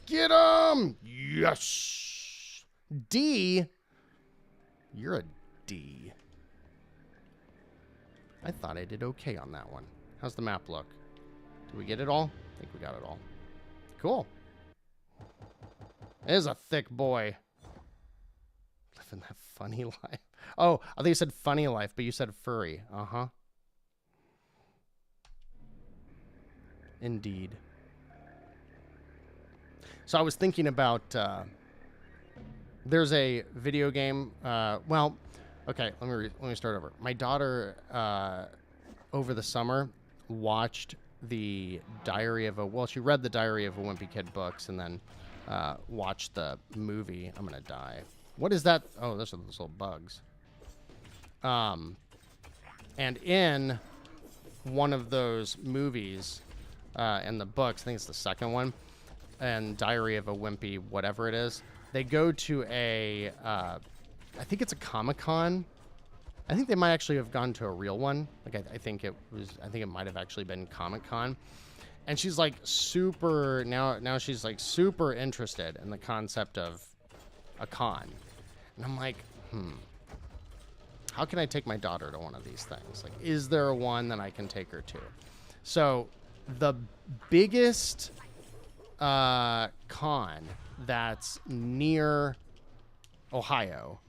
Get him! Yes! D? You're a D. I thought I did okay on that one. How's the map look? Did we get it all? I think we got it all. Cool. It is a thick boy. Living that funny life. Oh, I think you said funny life, but you said furry. Uh-huh. Indeed. So I was thinking about, there's a video game, well, okay, let me start over. My daughter, over the summer, watched the Diary of a, well, she read the Diary of a Wimpy Kid books and then watched the movie. I'm gonna die. What is that? Oh, those are those little bugs. And in one of those movies, in the books, I think it's the second one, and Diary of a Wimpy, whatever it is, they go to a, I think it's a Comic-Con. I think they might actually have gone to a real one. Like, I think it might have actually been Comic-Con. And she's like super, now she's like super interested in the concept of a con. And I'm like, how can I take my daughter to one of these things? Like, is there one that I can take her to? So the biggest con that's near Ohio,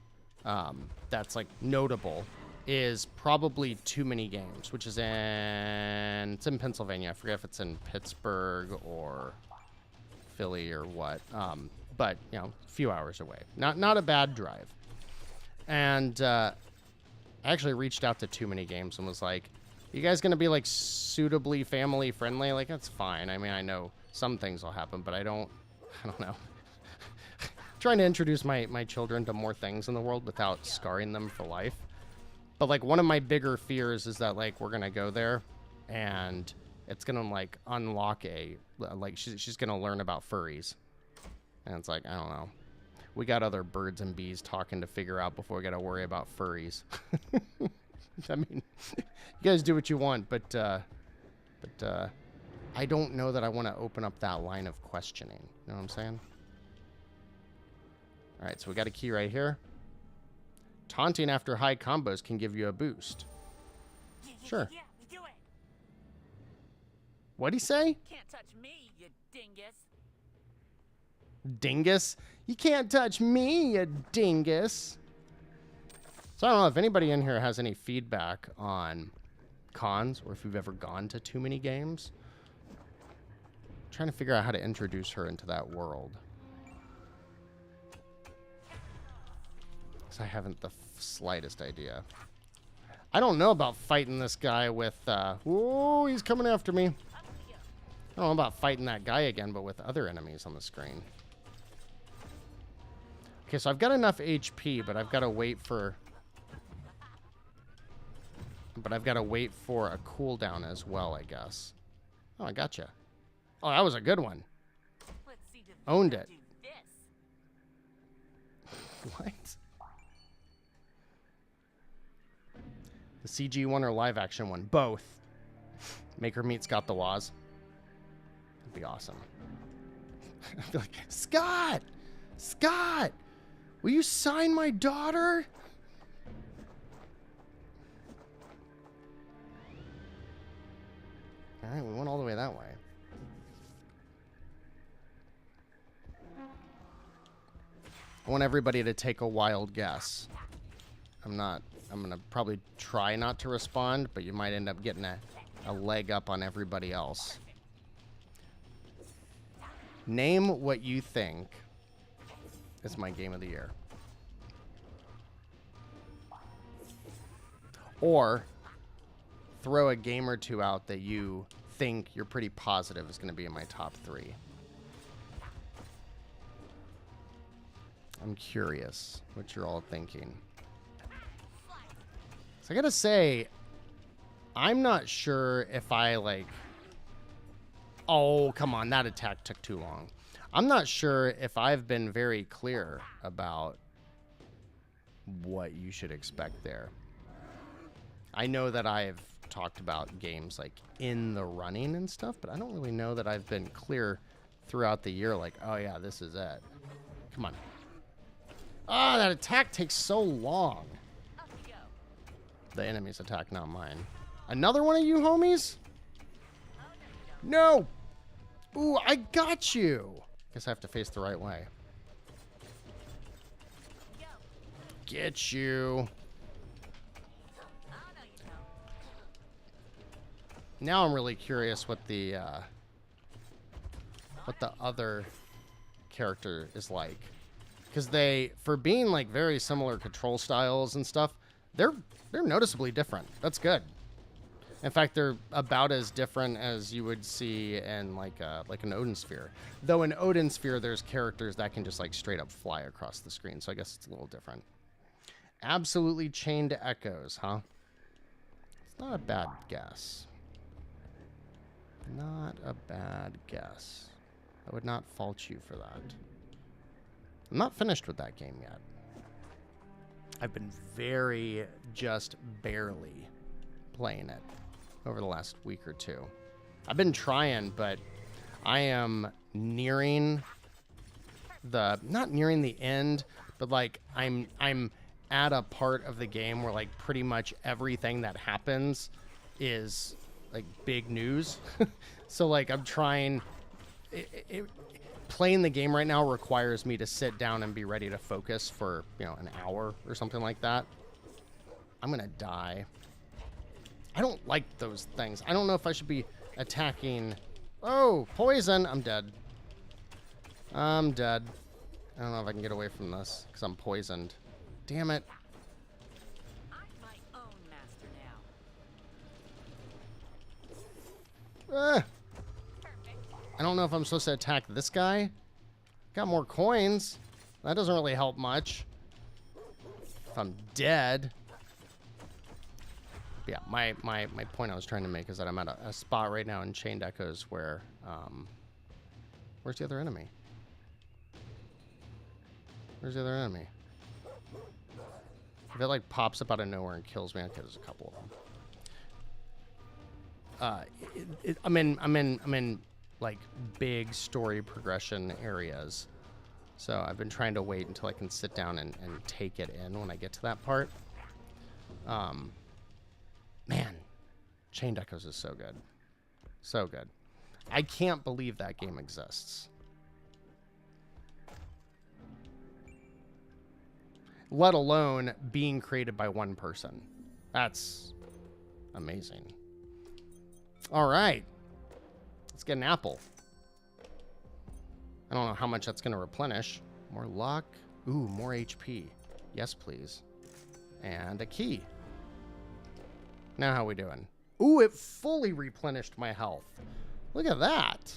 that's like notable, is probably Too Many Games, which is it's in Pennsylvania. I forget if it's in Pittsburgh or Philly or what, but you know, a few hours away. Not a bad drive. And I actually reached out to Too Many Games and was like, you guys gonna be like suitably family friendly? Like, that's fine. I mean, I know some things will happen, but I don't know. Trying to introduce my children to more things in the world without scarring them for life. But like, one of my bigger fears is that like we're gonna go there and it's gonna like unlock she's gonna learn about furries. And it's like, I don't know. We got other birds and bees talking to figure out before we gotta worry about furries. I mean, you guys do what you want, but I don't know that I want to open up that line of questioning. You know what I'm saying? All right, so we got a key right here. Taunting after high combos can give you a boost. Sure. Yeah, we do it. What'd he say? Can't touch me, you dingus. Dingus? You can't touch me, you dingus. So I don't know if anybody in here has any feedback on cons or if you've ever gone to Too Many Games. I'm trying to figure out how to introduce her into that world. Because I haven't the slightest idea. I don't know about fighting this guy with, whoa, he's coming after me. I don't know about fighting that guy again, but with other enemies on the screen. Okay, so I've got enough HP, but I've got to wait for... But I've got to wait for a cooldown as well, I guess. Oh, I gotcha. Oh, that was a good one. Let's see the Owned it. do this. What? The CG one or live action one? Both. Maker meet Scott the Woz. That'd be awesome. I'd be like, Scott! Scott! Will you sign my daughter? All right, we went all the way that way. I want everybody to take a wild guess. I'm going to probably try not to respond, but you might end up getting a leg up on everybody else. Name what you think is my game of the year. Or throw a game or two out that you think you're pretty positive is going to be in my top 3. I'm curious what you're all thinking. So I gotta say, I'm not sure if I like... Oh, come on, that attack took too long. I'm not sure if I've been very clear about what you should expect there. I know that I've talked about games like in the running and stuff, but I don't really know that I've been clear throughout the year like, oh yeah, this is it. Come on. Ah, that attack takes so long. Up we go. The enemy's attack, not mine. Another one of you homies? Oh, no, you don't. No! Ooh, I got you! Guess I have to face the right way. Go. Get you. Oh, no, you don't. Now I'm really curious what the other character is like. Because they, for being like very similar control styles and stuff, they're noticeably different. That's good. In fact, they're about as different as you would see in like an Odin Sphere. Though in Odin Sphere, there's characters that can just like straight up fly across the screen. So I guess it's a little different. Absolutely chained echoes, huh? It's not a bad guess. Not a bad guess. I would not fault you for that. I'm not finished with that game yet. I've been just barely playing it over the last week or two. I've been trying, but I am nearing not nearing the end, but like I'm at a part of the game where like pretty much everything that happens is like big news. So like I'm trying playing the game right now requires me to sit down and be ready to focus for, you know, an hour or something like that. I'm gonna die. I don't like those things. I don't know if I should be attacking. Oh, poison. I'm dead. I'm dead. I don't know if I can get away from this because I'm poisoned. Damn it. I'm my own master now. I don't know if I'm supposed to attack this guy. Got more coins. That doesn't really help much. If I'm dead. But yeah, my point I was trying to make is that I'm at a spot right now in Chained Echoes where, where's the other enemy? Where's the other enemy? If it like pops up out of nowhere and kills me, okay, there's a couple of them. I'm in like big story progression areas. So I've been trying to wait until I can sit down and take it in when I get to that part. Man, Chained Echoes is so good. So good. I can't believe that game exists. Let alone being created by one person. That's amazing. All right. Let's get an apple. I don't know how much that's going to replenish. More luck. Ooh, more HP. Yes, please. And a key. Now how we doing? Ooh, it fully replenished my health. Look at that.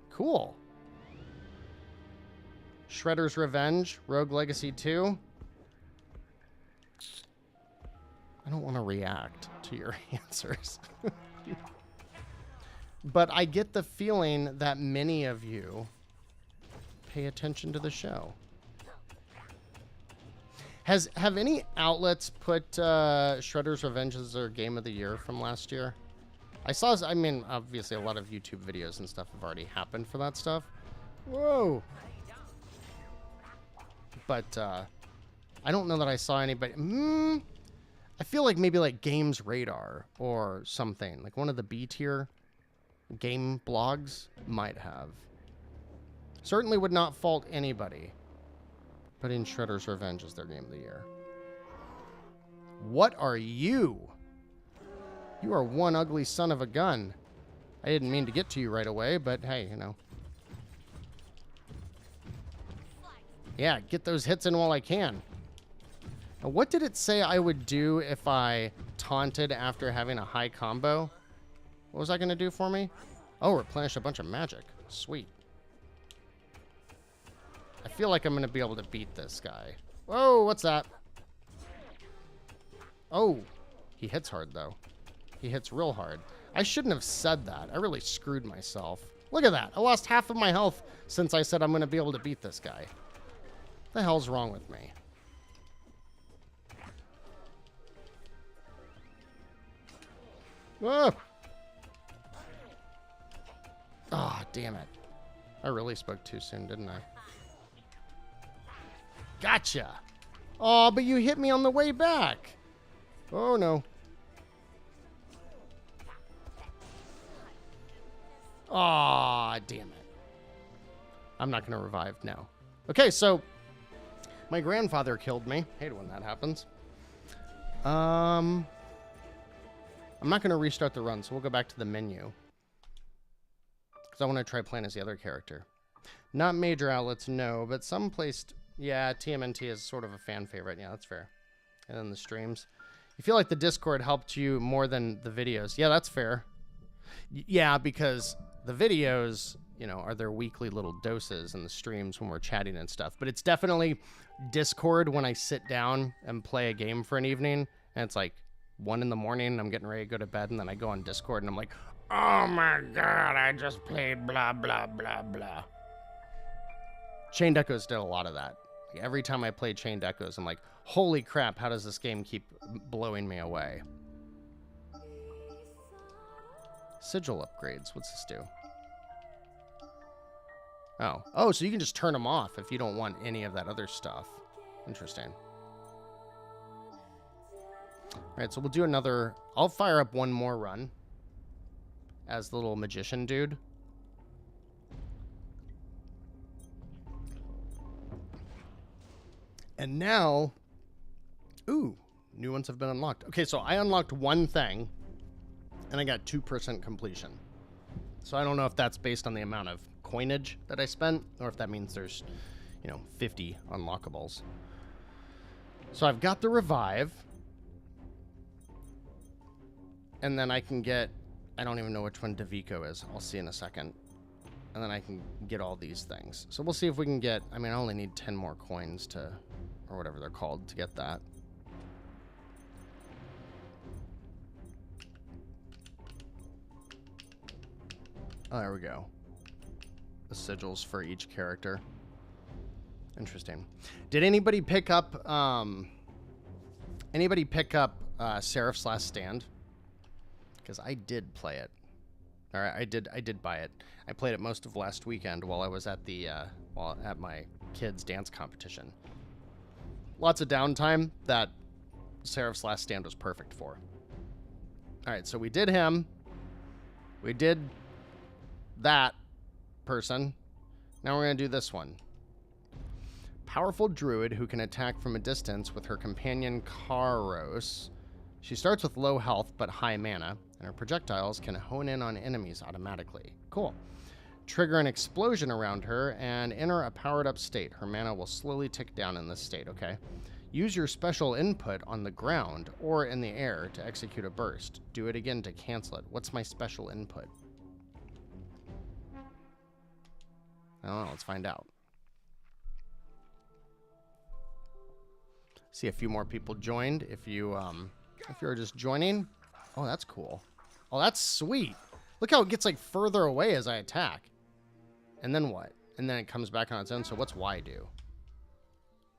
Cool. Shredder's Revenge. Rogue Legacy 2. I don't want to react to your answers. But I get the feeling that many of you pay attention to the show. Have any outlets put Shredder's Revenge as their game of the year from last year? I mean, obviously a lot of YouTube videos and stuff have already happened for that stuff. Whoa. But I don't know that I saw anybody. I feel like maybe like Games Radar or something. Like one of the B tier game blogs might have. Certainly would not fault anybody putting Shredder's Revenge as their game of the year. What are you? You are one ugly son of a gun. I didn't mean to get to you right away, but hey, you know. Yeah, get those hits in while I can. Now, what did it say I would do if I taunted after having a high combo? What was that going to do for me? Oh, replenish a bunch of magic. Sweet. I feel like I'm going to be able to beat this guy. Whoa, what's that? Oh, he hits hard, though. He hits real hard. I shouldn't have said that. I really screwed myself. Look at that. I lost half of my health since I said I'm going to be able to beat this guy. What the hell's wrong with me? Whoa! Ah, oh, damn it. I really spoke too soon, didn't I? Gotcha! Oh, but you hit me on the way back. Oh, no. Aw, damn it. I'm not going to revive now. Okay, so my grandfather killed me. Hate it when that happens. I'm not going to restart the run, so we'll go back to the menu. Because I want to try playing as the other character. Not major outlets, no, but some placed... Yeah, TMNT is sort of a fan favorite. Yeah, that's fair. And then the streams. You feel like the Discord helped you more than the videos. Yeah, that's fair. Yeah, because the videos, you know, are their weekly little doses and the streams when we're chatting and stuff. But it's definitely Discord when I sit down and play a game for an evening. And it's like 1 in the morning and I'm getting ready to go to bed. And then I go on Discord and I'm like, oh my God, I just played blah, blah, blah, blah. Chained Echoes did a lot of that. Every time I play Chained Echoes, I'm like, holy crap, how does this game keep blowing me away? Sigil upgrades. What's this do? Oh, so you can just turn them off if you don't want any of that other stuff. Interesting. All right, so we'll do another... I'll fire up one more run as the little magician dude. And now, ooh, new ones have been unlocked. Okay, so I unlocked one thing, and I got 2% completion. So I don't know if that's based on the amount of coinage that I spent, or if that means there's, 50 unlockables. So I've got the revive, and then I can get, I don't even know which one Deviko is. I'll see in a second. And then I can get all these things. So we'll see if we can get, I only need 10 more coins to, or whatever they're called, to get that. Oh, there we go. The sigils for each character. Interesting. Did anybody pick up, Seraph's Last Stand? Because I did play it. All right, I did buy it. I played it most of last weekend while I was at the at my kids' dance competition. Lots of downtime that Seraph's Last Stand was perfect for. All right, so we did him. We did that person. Now we're going to do this one. Powerful druid who can attack from a distance with her companion Karos. She starts with low health but high mana, and her projectiles can hone in on enemies automatically. Cool. Trigger an explosion around her and enter a powered-up state. Her mana will slowly tick down in this state, okay? Use your special input on the ground or in the air to execute a burst. Do it again to cancel it. What's my special input? I don't know. Let's find out. See a few more people joined. If you're just joining. Oh, that's cool. Oh, that's sweet. Look how it gets like further away as I attack. And then what? And then it comes back on its own. So what's Y do?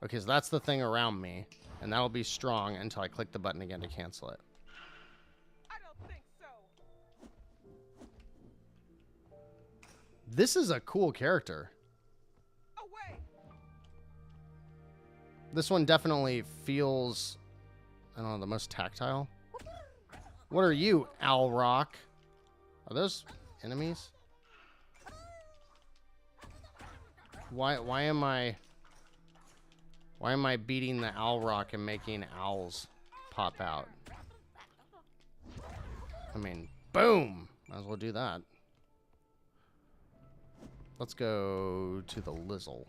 Okay, so that's the thing around me. And that'll be strong until I click the button again to cancel it. I don't think so. This is a cool character. Away. This one definitely feels, I don't know, the most tactile. What are you, Owl Rock? Are those enemies? Why am I beating the Owl Rock and making owls pop out? I mean, boom! Might as well do that. Let's go to the Lizzle.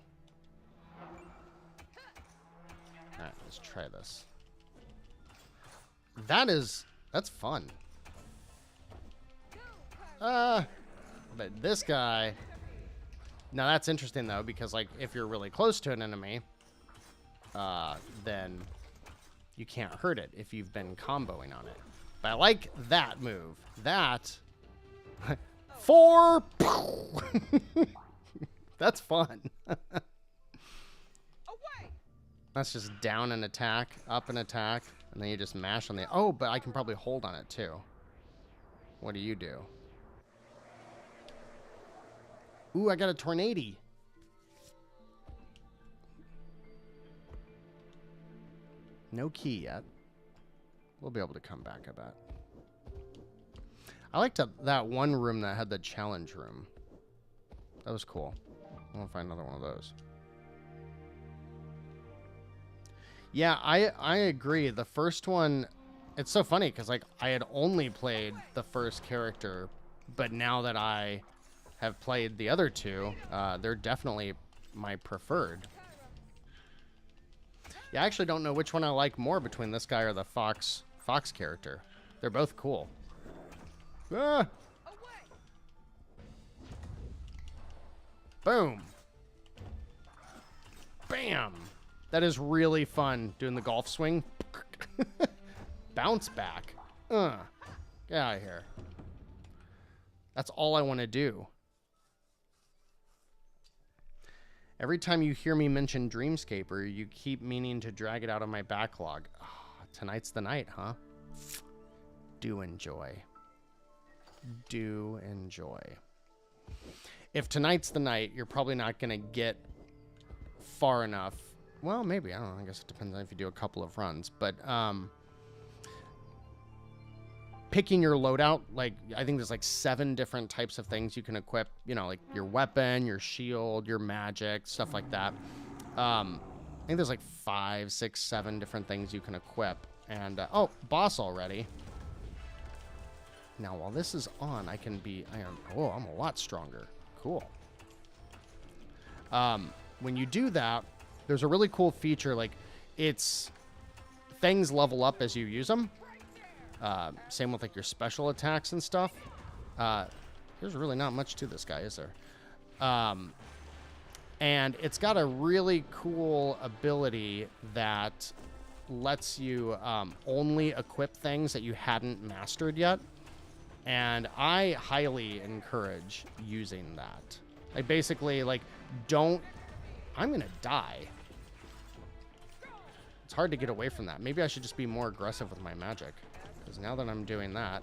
Alright, let's try this. That's fun. But this guy... Now that's interesting though, because like if you're really close to an enemy, then you can't hurt it if you've been comboing on it. But I like that move. That... 4! That's fun. That's just down an attack, up an attack, and then you just mash on the... Oh, but I can probably hold on it too. What do you do? Ooh, I got a tornado. No key yet. We'll be able to come back, I bet. I liked that one room that had the challenge room. That was cool. I want to find another one of those. Yeah, I agree. The first one, it's so funny because like I had only played the first character, but now that I have played the other two, they're definitely my preferred. Yeah, I actually don't know which one I like more between this guy or the fox character. They're both cool. Ah! Boom. Bam. That is really fun doing the golf swing. Bounce back. Get out of here. That's all I want to do. Every time you hear me mention Dreamscaper, you keep meaning to drag it out of my backlog. Oh, tonight's the night, huh? Do enjoy. Do enjoy. If tonight's the night, you're probably not going to get far enough. Well, maybe. I don't know. I guess it depends on if you do a couple of runs. But picking your loadout, like, I think there's like 7 different types of things you can equip. You know, like your weapon, your shield, your magic, stuff like that. think there's like 5, 6, 7 different things you can equip. And, oh, boss already. Now, while this is on, I'm a lot stronger. Cool. When you do that, there's a really cool feature, like, things level up as you use them. Same with, like, your special attacks and stuff. There's really not much to this guy, is there? And it's got a really cool ability that lets you only equip things that you hadn't mastered yet. And I highly encourage using that. Like, basically, like, I'm going to die. It's hard to get away from that. Maybe I should just be more aggressive with my magic. Because now that I'm doing that,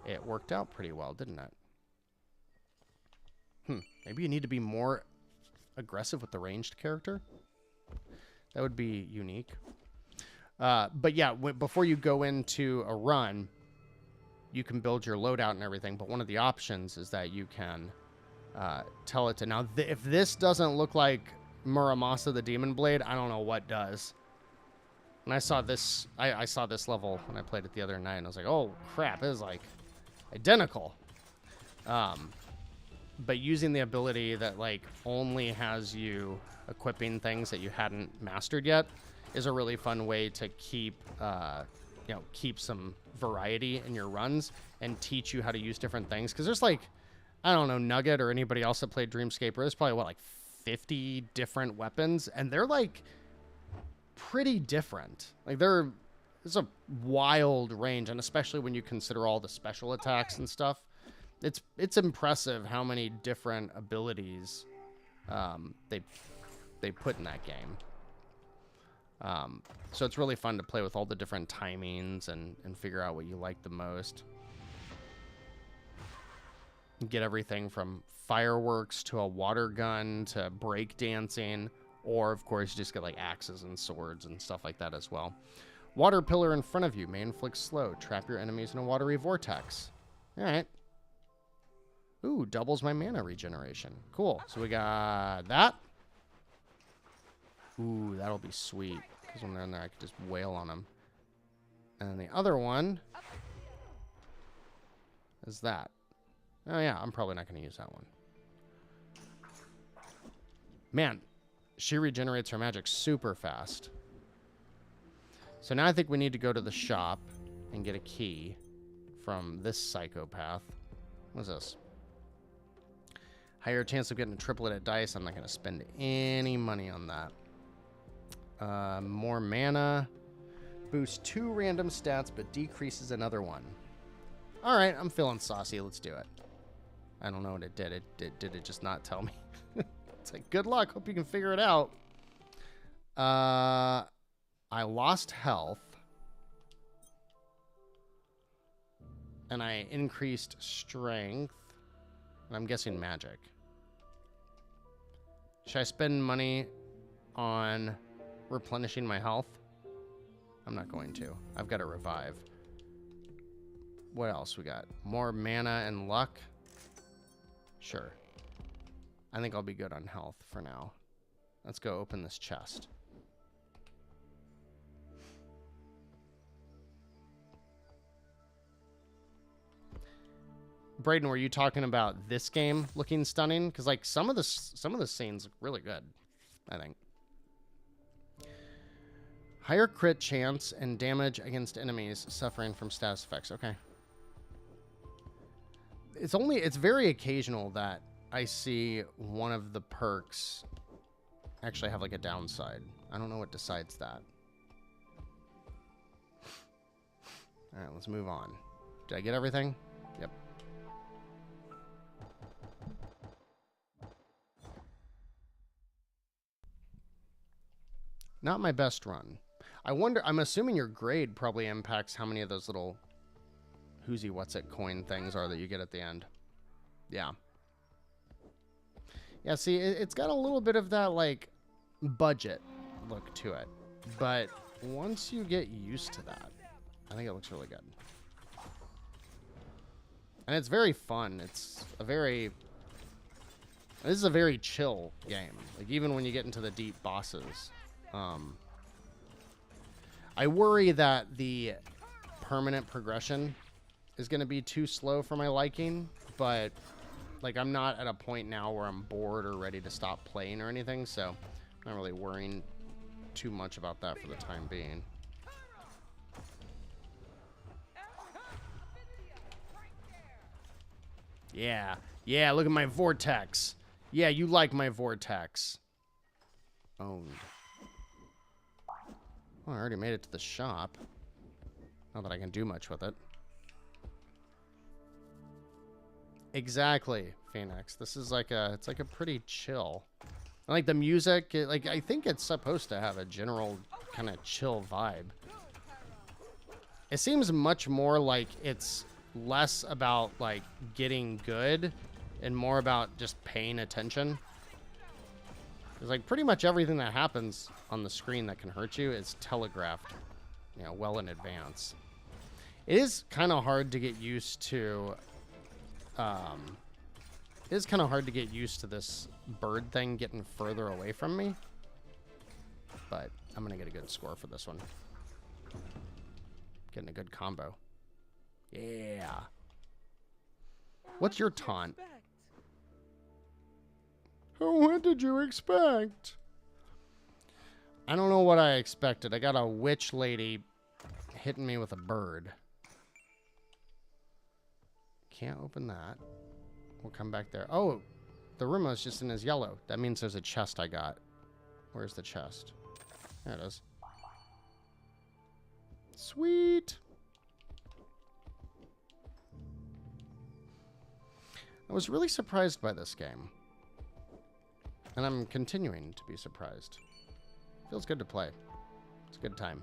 it worked out pretty well, didn't it? Maybe you need to be more aggressive with the ranged character. That would be unique. But yeah, before you go into a run, you can build your loadout and everything. But one of the options is that you can tell it to... Now, if this doesn't look like Muramasa the Demon Blade, I don't know what does. When I saw this, I saw this level when I played it the other night, and I was like, oh, crap, it is, like, identical. But using the ability that, like, only has you equipping things that you hadn't mastered yet is a really fun way to keep some variety in your runs and teach you how to use different things. Because there's, like, I don't know, Nugget or anybody else that played Dreamscaper, there's probably, like 50 different weapons, and they're, like, pretty different. Like, it's a wild range, and especially when you consider all the special attacks and stuff. It's impressive how many different abilities they put in that game. So it's really fun to play with all the different timings and figure out what you like the most. You get everything from fireworks to a water gun to break dancing, or of course you just get like axes and swords and stuff like that as well. Water pillar in front of you may inflict slow. Trap your enemies in a watery vortex. All right. Ooh, doubles my mana regeneration. Cool. So we got that. Ooh, that'll be sweet. Because when they're in there, I could just wail on them. And then the other one is that. Oh, yeah, I'm probably not going to use that one. Man, she regenerates her magic super fast. So now I think we need to go to the shop and get a key from this psychopath. What's this? Higher chance of getting a triplet at dice. I'm not going to spend any money on that. More mana. Boosts 2 random stats, but decreases another one. All right, I'm feeling saucy. Let's do it. I don't know what it did. Did it just not tell me? It's like, good luck. Hope you can figure it out. I lost health. And I increased strength. And I'm guessing magic. Should I spend money on replenishing my health? I'm not going to. I've got to revive. What else we got? More mana and luck? Sure. I think I'll be good on health for now. Let's go open this chest. Braden, were you talking about this game looking stunning? Because like some of the scenes look really good, I think. Higher crit chance and damage against enemies suffering from status effects. Okay. It's very occasional that I see one of the perks actually have like a downside. I don't know what decides that. All right, let's move on. Did I get everything? Yep. Not my best run. I'm assuming your grade probably impacts how many of those little who's-y what's-it coin things are that you get at the end. Yeah. Yeah, see, it's got a little bit of that, like, budget look to it. But once you get used to that, I think it looks really good. And it's very fun. This is a very chill game. Like, even when you get into the deep bosses, I worry that the permanent progression is going to be too slow for my liking, but like I'm not at a point now where I'm bored or ready to stop playing or anything, so I'm not really worrying too much about that for the time being. Yeah, yeah, look at my vortex. Yeah, you like my vortex. Owned. Well, I already made it to the shop. Not that I can do much with it. Exactly, Phoenix. This is like a, it's like a pretty chill. I like the music. Like, I think it's supposed to have a general kind of chill vibe. It seems much more like it's less about like getting good and more about just paying attention. Because like pretty much everything that happens on the screen that can hurt you is telegraphed, you know, well in advance. It is kind of hard to get used to. It is kind of hard to get used to this bird thing getting further away from me. But I'm gonna get a good score for this one. Getting a good combo. Yeah. What's your taunt? What did you expect? I don't know what I expected. I got a witch lady hitting me with a bird. Can't open that. We'll come back there. Oh, the room was just in his yellow. That means there's a chest I got. Where's the chest? There it is. Sweet. I was really surprised by this game. And I'm continuing to be surprised. Feels good to play. It's a good time.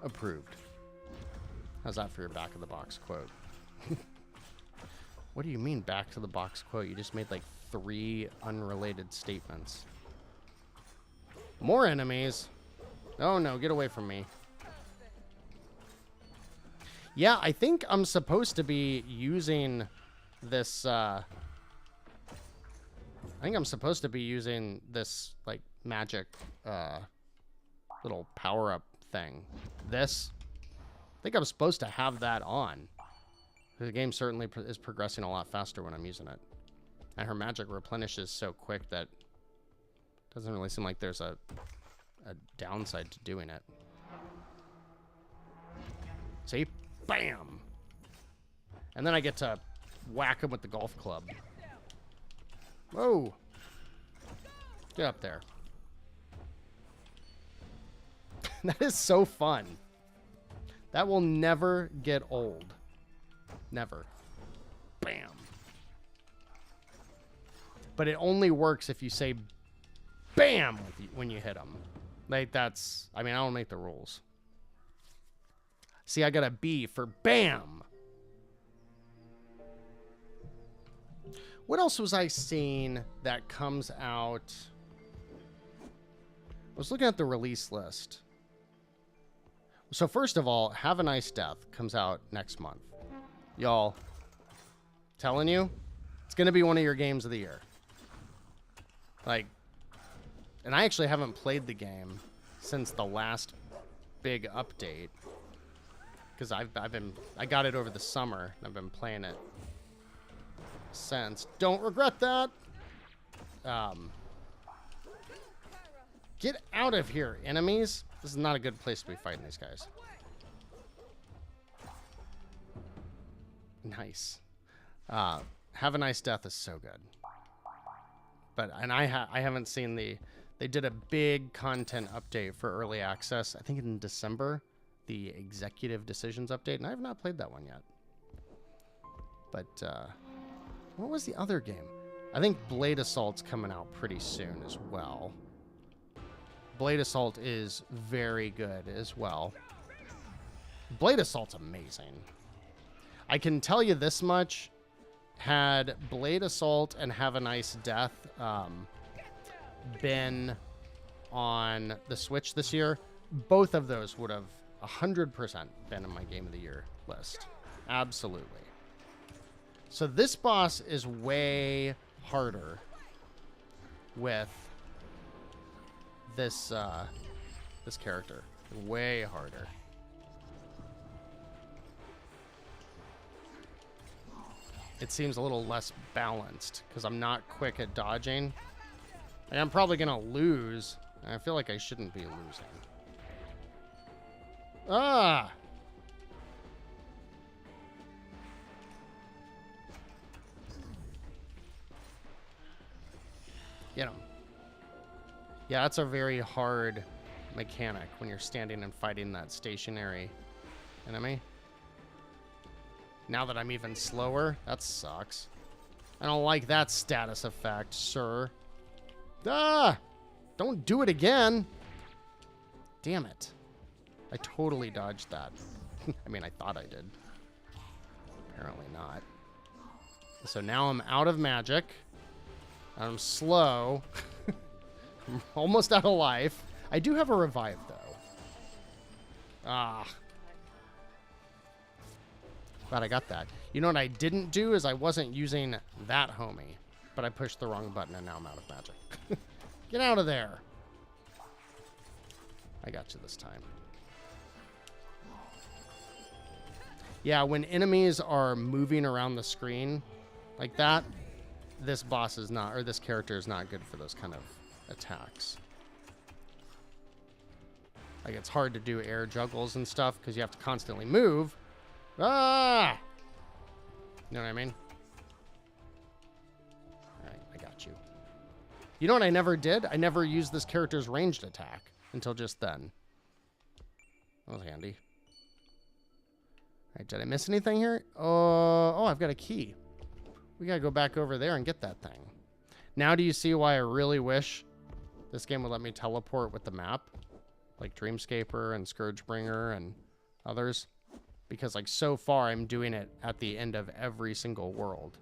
Approved. How's that for your back of the box quote? What do you mean back to the box quote? You just made like 3 unrelated statements. More enemies. Oh no, get away from me. Yeah, I think I'm supposed to be using this, I think I'm supposed to be using this, like, magic, little power-up thing. This. I think I'm supposed to have that on. The game certainly is progressing a lot faster when I'm using it. And her magic replenishes so quick that it doesn't really seem like there's a downside to doing it. See? Bam! And then I get to whack him with the golf club. Whoa! Get up there. That is so fun. That will never get old. Never. Bam. But it only works if you say BAM when you hit them. Like, that's... I mean, I don't make the rules. See, I got a B for BAM. What else was I seeing that comes out? I was looking at the release list. So first of all, Have a Nice Death comes out next month. Y'all, telling you, it's going to be one of your games of the year. Like, and I actually haven't played the game since the last big update. Because I got it over the summer, and I've been playing it since. Don't regret that. Get out of here, enemies. This is not a good place to be fighting these guys. Nice. Have a Nice Death is so good. But, and I haven't seen they did a big content update for early access, I think in December, the Executive Decisions update, and I have not played that one yet. But, what was the other game? I think Blade Assault's coming out pretty soon as well. Blade Assault is very good as well. Blade Assault's amazing. I can tell you this much. Had Blade Assault and Have a Nice Death been on the Switch this year, both of those would have 100% been in my Game of the Year list. Absolutely. So this boss is way harder with this this character. Way harder. It seems a little less balanced because I'm not quick at dodging. And I'm probably going to lose. I feel like I shouldn't be losing. Ah! Get him. Yeah, that's a very hard mechanic when you're standing and fighting that stationary enemy. Now that I'm even slower, that sucks. I don't like that status effect, sir. Ah! Don't do it again. Damn it. I totally dodged that. I mean, I thought I did. Apparently not. So now I'm out of magic. I'm slow. I'm almost out of life. I do have a revive, though. Ah. Glad I got that. You know what I didn't do is I wasn't using that homie. But I pushed the wrong button and now I'm out of magic. Get out of there. I got you this time. Yeah, when enemies are moving around the screen like that, this boss is not, or this character is not good for those kind of attacks. Like, it's hard to do air juggles and stuff because you have to constantly move. Ah! You know what I mean? Alright, I got you. You know what I never did? I never used this character's ranged attack until just then. That was handy. Alright, did I miss anything here? Oh, I've got a key. We gotta go back over there and get that thing. Now do you see why I really wish this game would let me teleport with the map? Like Dreamscaper and Scourgebringer and others. Because, like, so far I'm doing it at the end of every single world.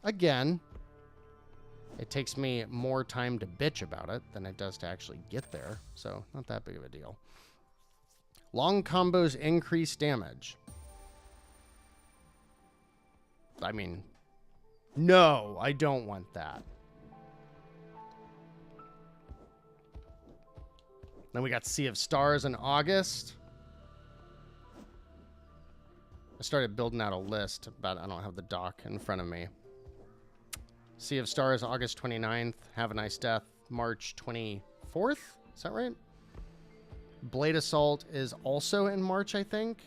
Again, it takes me more time to bitch about it than it does to actually get there. So, not that big of a deal. Long combos increase damage. I mean, no, I don't want that. Then we got Sea of Stars in August. I started building out a list, but I don't have the doc in front of me. Sea of Stars, August 29th. Have a Nice Death, March 24th. Is that right? Blade Assault is also in March, I think.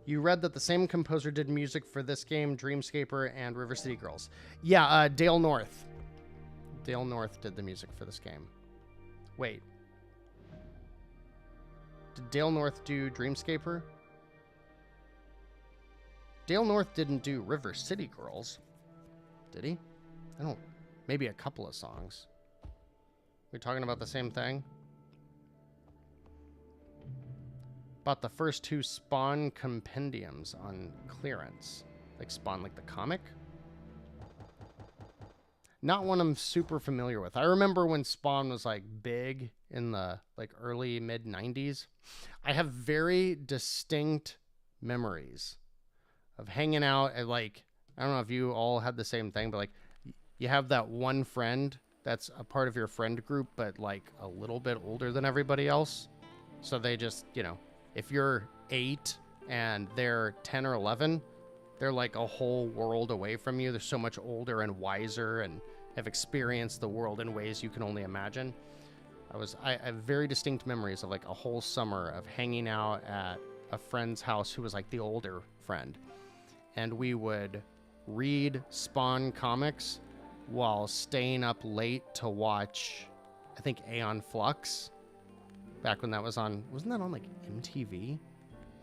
You read that the same composer did music for this game, Dreamscaper, and River City Girls. Yeah, Dale North. Dale North did the music for this game. Wait. Did Dale North do Dreamscaper? Dale North didn't do River City Girls. Did he? I don't... Maybe a couple of songs. We're talking about the same thing? Bought the first 2 Spawn compendiums on clearance. Like Spawn, like the comic? Not one I'm super familiar with. I remember when Spawn was like big in the like early mid 90s. I have very distinct memories of hanging out at like, I don't know if you all had the same thing, but like you have that one friend that's a part of your friend group, but like a little bit older than everybody else. So they just, you know, if you're 8 and they're 10 or 11, they're like a whole world away from you. They're so much older and wiser and have experienced the world in ways you can only imagine. I have very distinct memories of like a whole summer of hanging out at a friend's house who was like the older friend. And we would read Spawn comics while staying up late to watch, I think, Aeon Flux. Back when that was on, wasn't that on like MTV? Am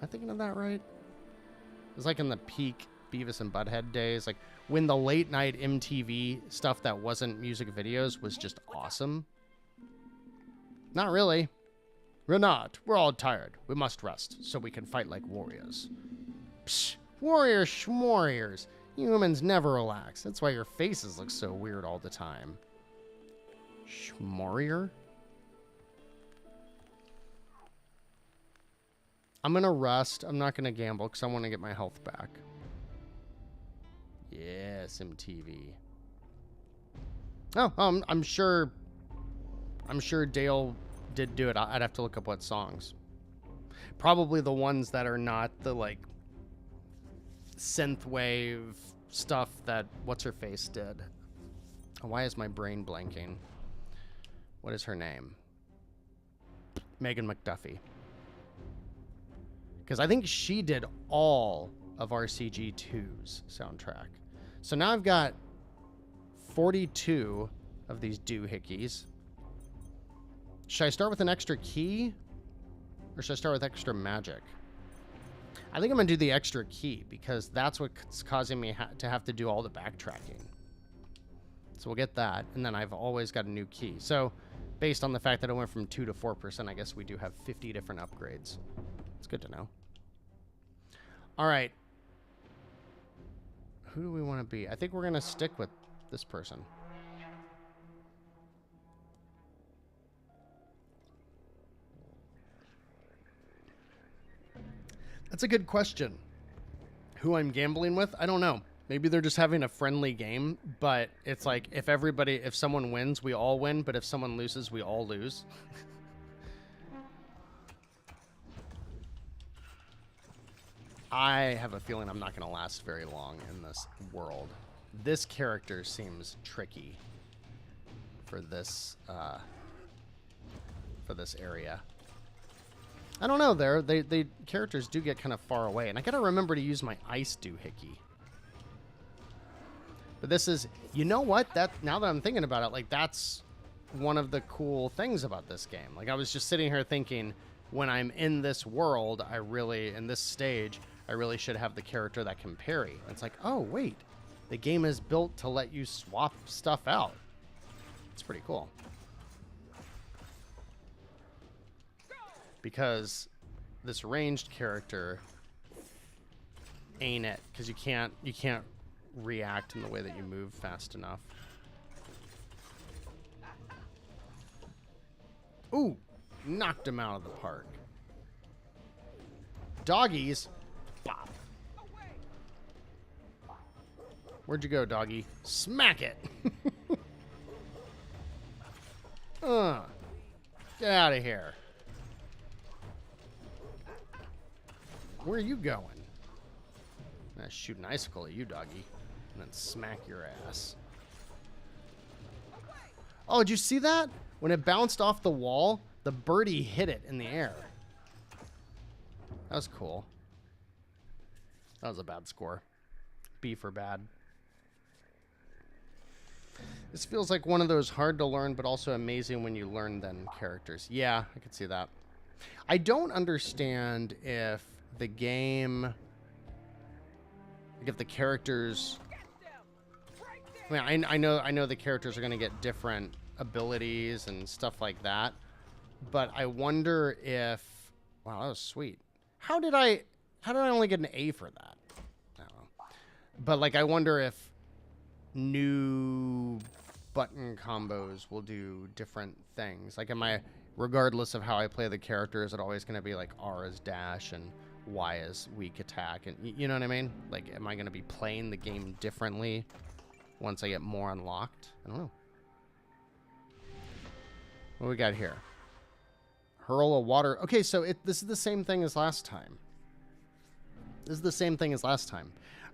I thinking of that right? It was like in the peak Beavis and Butthead days, like when the late night MTV stuff that wasn't music videos was just awesome. Not really. We're not. We're all tired. We must rest so we can fight like warriors. Psh, warriors schmorriors. Humans never relax. That's why your faces look so weird all the time. Schmorrier? I'm gonna rest. I'm not gonna gamble because I want to get my health back. Yeah, SMTV. Oh, I'm sure Dale did do it. I'd have to look up what songs. Probably the ones that are not the like synthwave stuff that what's her face did. Why is my brain blanking? What is her name? Megan McDuffie. Because I think she did all of RCG2's soundtrack. So now I've got 42 of these doohickeys. Should I start with an extra key? Or should I start with extra magic? I think I'm going to do the extra key because that's what's causing me to have to do all the backtracking. So we'll get that. And then I've always got a new key. So based on the fact that it went from 2 to 4%, I guess we do have 50 different upgrades. It's good to know. All right. Who do we want to be? I think we're going to stick with this person. That's a good question. Who I'm gambling with? I don't know. Maybe they're just having a friendly game, but it's like if someone wins, we all win, but if someone loses, we all lose. I have a feeling I'm not going to last very long in this world. This character seems tricky for this area. I don't know. They characters do get kind of far away, and I got to remember to use my ice doohickey. But this is, you know what? Now that I'm thinking about it, like that's one of the cool things about this game. Like I was just sitting here thinking, when I'm in this world, in this stage, I really should have the character that can parry. And it's like, oh wait, the game is built to let you swap stuff out. It's pretty cool. Because this ranged character ain't it, because you can't react in the way that you move fast enough. Ooh, knocked him out of the park. Doggies. Bop. Where'd you go, doggy? Smack it. Get out of here. Where are you going? I'm gonna shoot an icicle at you, doggy, and then smack your ass. Oh, did you see that? When it bounced off the wall, the birdie hit it in the air. That was cool. That was a bad score. B for bad. This feels like one of those hard to learn, but also amazing when you learn them characters. Yeah, I could see that. I don't understand if the game, like if the characters, I mean, I know the characters are going to get different abilities and stuff like that, but I wonder if, wow, that was sweet. How did I only get an A for that? I don't know. But like, I wonder if new button combos will do different things. Like, regardless of how I play the character, is it always going to be like R is dash and Y is weak attack? And you know what I mean? Like, am I going to be playing the game differently once I get more unlocked? I don't know. What we got here? Hurl a water. Okay, so this is the same thing as last time.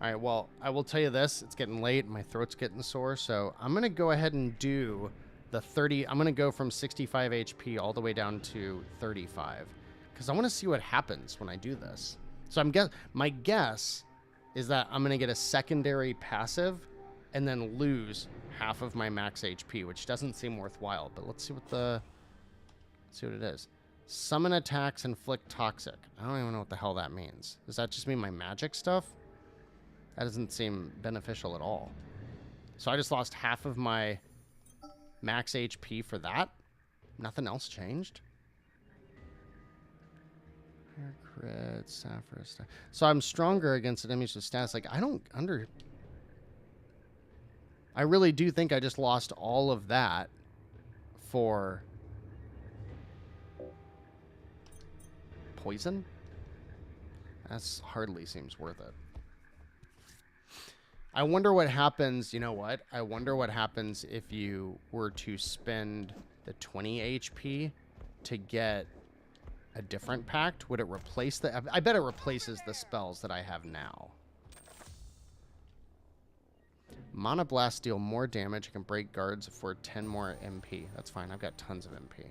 All right, well, I will tell you this. It's getting late. My throat's getting sore. So I'm going to go ahead and do the 30. I'm going to go from 65 HP all the way down to 35. Because I want to see what happens when I do this. So my guess is that I'm going to get a secondary passive and then lose half of my max HP, which doesn't seem worthwhile. But let's see what it is. Summon attacks, inflict toxic. I don't even know what the hell that means. Does that just mean my magic stuff? That doesn't seem beneficial at all. So I just lost half of my max HP for that? Nothing else changed? Crit, Sapphire. So I'm stronger against enemies with stats. Like, I really do think I just lost all of that for poison? That's hardly seems worth it. I wonder what happens. You know what? I wonder what happens if you were to spend the 20 HP to get a different pact. Would it replace the... I bet it replaces the spells that I have now. Mana Blast deal more damage. I can break guards for 10 more MP. That's fine. I've got tons of MP.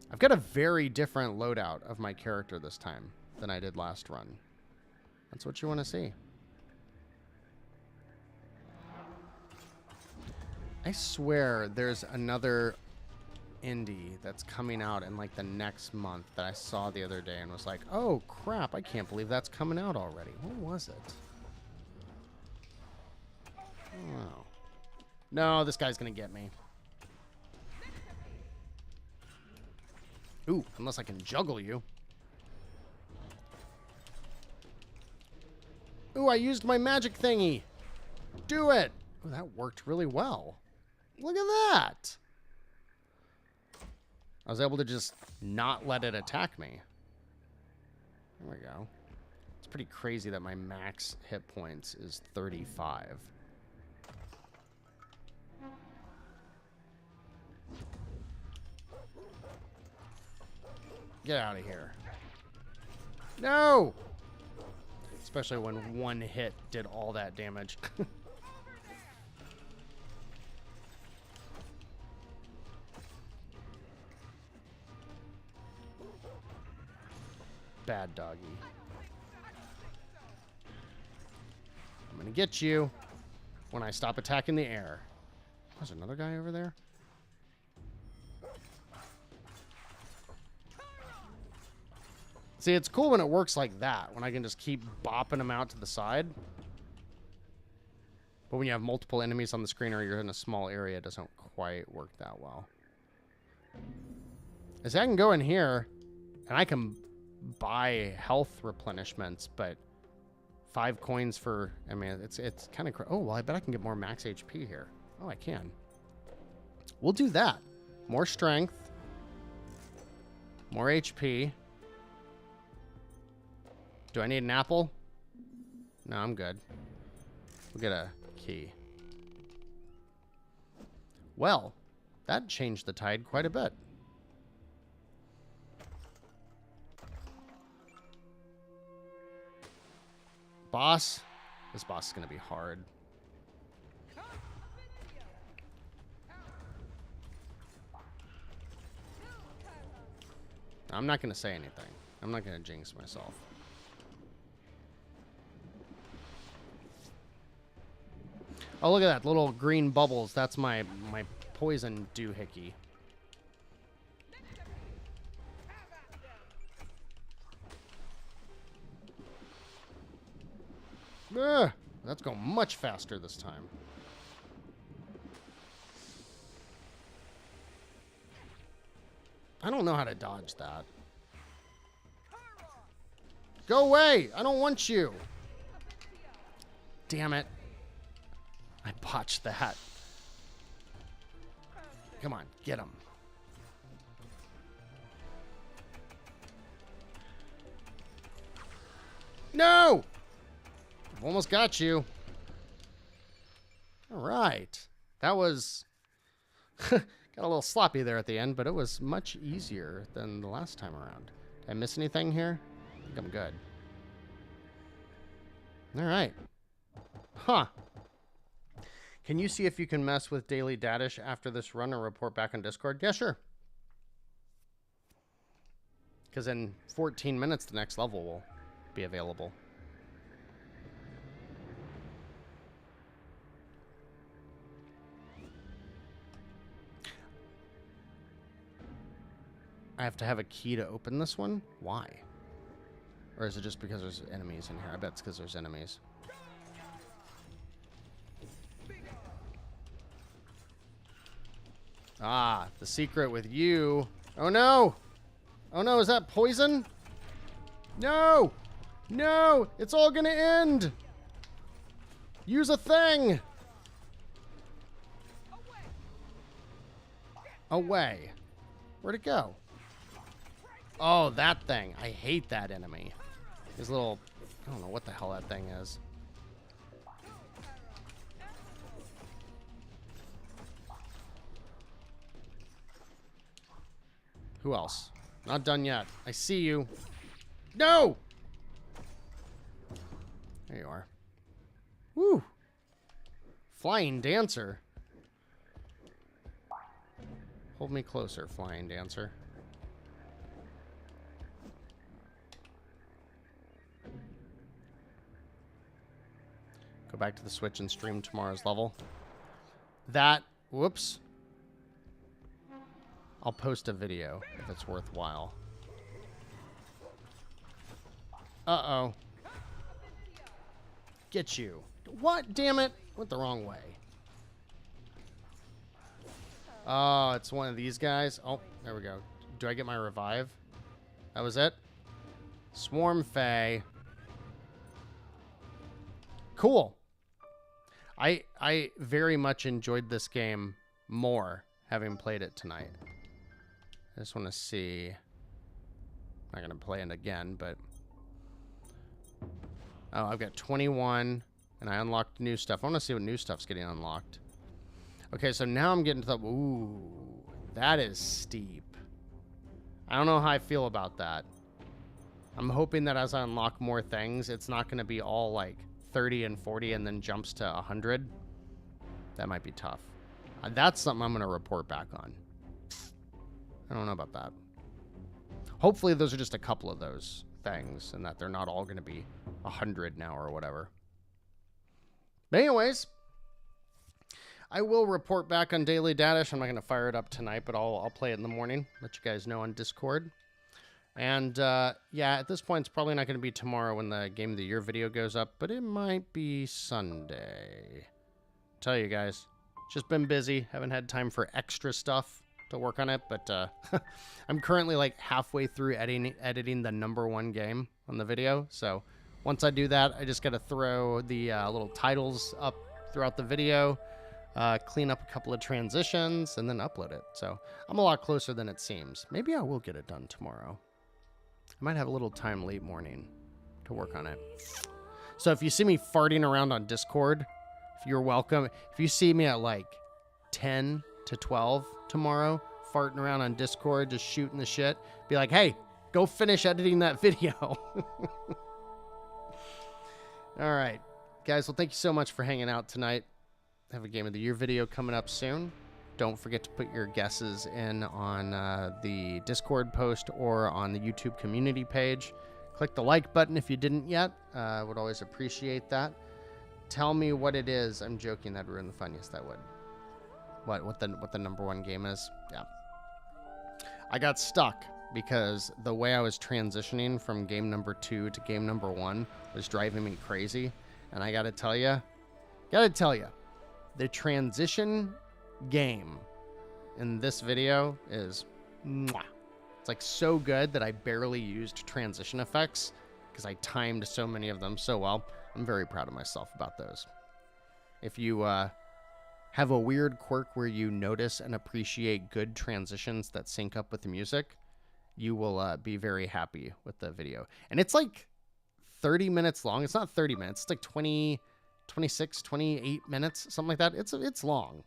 I've got a very different loadout of my character this time than I did last run. That's what you want to see. I swear there's another indie that's coming out in like the next month that I saw the other day and was like, oh crap, I can't believe that's coming out already. What was it? Oh. No, this guy's gonna get me. Ooh, unless I can juggle you. Ooh, I used my magic thingy. Do it. Oh, that worked really well. Look at that. I was able to just not let it attack me. There we go. It's pretty crazy that my max hit points is 35. Get out of here. No! Especially when one hit did all that damage. Bad doggy. I'm gonna get you when I stop attacking the air. There's another guy over there. See, it's cool when it works like that, when I can just keep bopping them out to the side. But when you have multiple enemies on the screen or you're in a small area, it doesn't quite work that well. I can go in here, and I can buy health replenishments, but 5 coins for... I mean, it's kind of... Oh, well, I bet I can get more max HP here. Oh, I can. We'll do that. More strength. More HP. Do I need an apple? No, I'm good. We'll get a key. Well, that changed the tide quite a bit. Boss. This boss is going to be hard. I'm not going to say anything. I'm not going to jinx myself. Oh, look at that. Little green bubbles. That's my poison doohickey. Ugh, that's going much faster this time. I don't know how to dodge that. Go away! I don't want you! Damn it. I botched that. Come on, get him. No! I've almost got you. All right. That was... got a little sloppy there at the end, but it was much easier than the last time around. Did I miss anything here? I think I'm good. All right. Huh. Can you see if you can mess with daily Dadish after this run or report back on Discord? Yeah, sure. Because in 14 minutes, the next level will be available. I have to have a key to open this one? Why? Or is it just because there's enemies in here? I bet it's because there's enemies. Ah, the secret with you. Oh no! Oh no, is that poison? No! No! It's all gonna end! Use a thing! Away. Where'd it go? Oh, that thing. I hate that enemy. His little... I don't know what the hell that thing is. Who else? Not done yet. I see you. No! There you are. Woo! Flying dancer. Hold me closer, flying dancer. Go back to the Switch and stream tomorrow's level. That, whoops. I'll post a video if it's worthwhile. Uh-oh. Get you. What? Damn it. Went the wrong way. Oh, it's one of these guys. Oh, there we go. Do I get my revive? That was it? Swarm Fae. Cool. I very much enjoyed this game more having played it tonight. I just want to see. I'm not going to play it again, but... Oh, I've got 21, and I unlocked new stuff. I want to see what new stuff's getting unlocked. Okay, so now I'm getting to the... Ooh, that is steep. I don't know how I feel about that. I'm hoping that as I unlock more things, it's not going to be all, like, 30 and 40 and then jumps to 100. That might be tough. That's something I'm going to report back on. I don't know about that. Hopefully those are just a couple of those things and that they're not all going to be 100 now or whatever. But anyways, I will report back on Daily Dadish. I'm not going to fire it up tonight, but I'll play it in the morning. Let you guys know on Discord. And yeah, at this point, it's probably not going to be tomorrow when the Game of the Year video goes up, but it might be Sunday. Tell you guys, just been busy. Haven't had time for extra stuff to work on it, but I'm currently like halfway through editing the #1 game on the video. So once I do that, I just got to throw the little titles up throughout the video, clean up a couple of transitions, and then upload it. So I'm a lot closer than it seems. Maybe I will get it done tomorrow. I might have a little time late morning to work on it. So if you see me farting around on Discord, if you're welcome. If you see me at like 10 to 12 tomorrow, farting around on Discord, just shooting the shit, be like, hey, go finish editing that video. All right, guys. Well, thank you so much for hanging out tonight. Have a Game of the Year video coming up soon. Don't forget to put your guesses in on the Discord post or on the YouTube community page. Click the like button if you didn't yet. Would always appreciate that. Tell me what it is. I'm joking. That'd ruin the fun. Yes, that would. What the #1 game is? Yeah. I got stuck because the way I was transitioning from game #2 to game #1 was driving me crazy. And I gotta tell you, the transition game in this video is mwah. It's like so good that I barely used transition effects because I timed so many of them so well. I'm very proud of myself about those. If you have a weird quirk where you notice and appreciate good transitions that sync up with the music, you will be very happy with the video. And it's like 30 minutes long. It's not 30 minutes. It's like 20, 26, 28 minutes, something like that. It's long.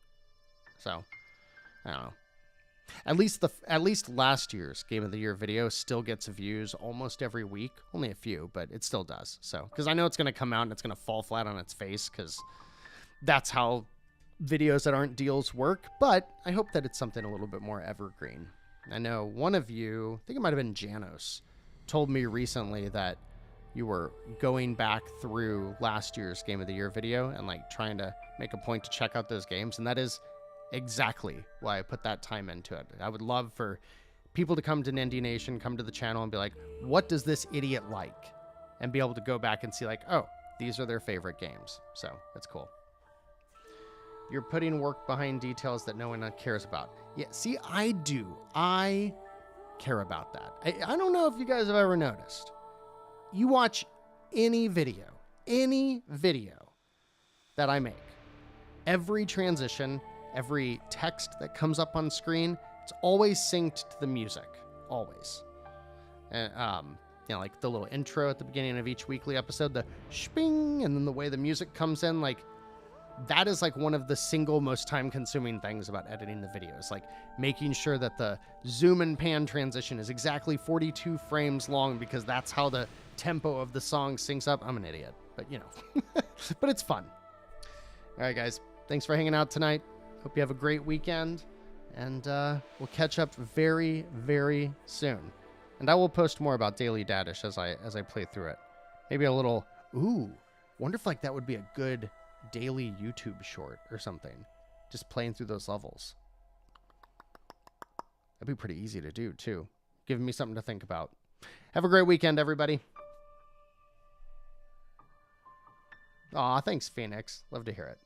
So, I don't know. At least last year's Game of the Year video still gets views almost every week. Only a few, but it still does. So, because I know it's going to come out and it's going to fall flat on its face because that's how videos that aren't deals work. But I hope that it's something a little bit more evergreen. I know one of you, I think it might have been Janos, told me recently that you were going back through last year's Game of the Year video and like trying to make a point to check out those games. And that is exactly why I put that time into it. I would love for people to come to Nindie Nation, come to the channel and be like, what does this idiot like? And be able to go back and see like, oh, these are their favorite games. So that's cool. You're putting work behind details that no one cares about. Yeah, see, I do. I care about that. I don't know if you guys have ever noticed. You watch any video that I make, every transition, every text that comes up on screen, it's always synced to the music. Always. And, you know, like the little intro at the beginning of each weekly episode, the shping, and then the way the music comes in, like, that is like one of the single most time-consuming things about editing the videos, like making sure that the zoom and pan transition is exactly 42 frames long because that's how the tempo of the song syncs up. I'm an idiot, but you know, but it's fun. All right, guys, thanks for hanging out tonight. Hope you have a great weekend, and we'll catch up very, very soon. And I will post more about Daily Dadish as I play through it. Maybe a little, ooh, wonder if like that would be a good daily YouTube short or something. Just playing through those levels. That'd be pretty easy to do too. Giving me something to think about. Have a great weekend, everybody. Aw, thanks, Phoenix. Love to hear it.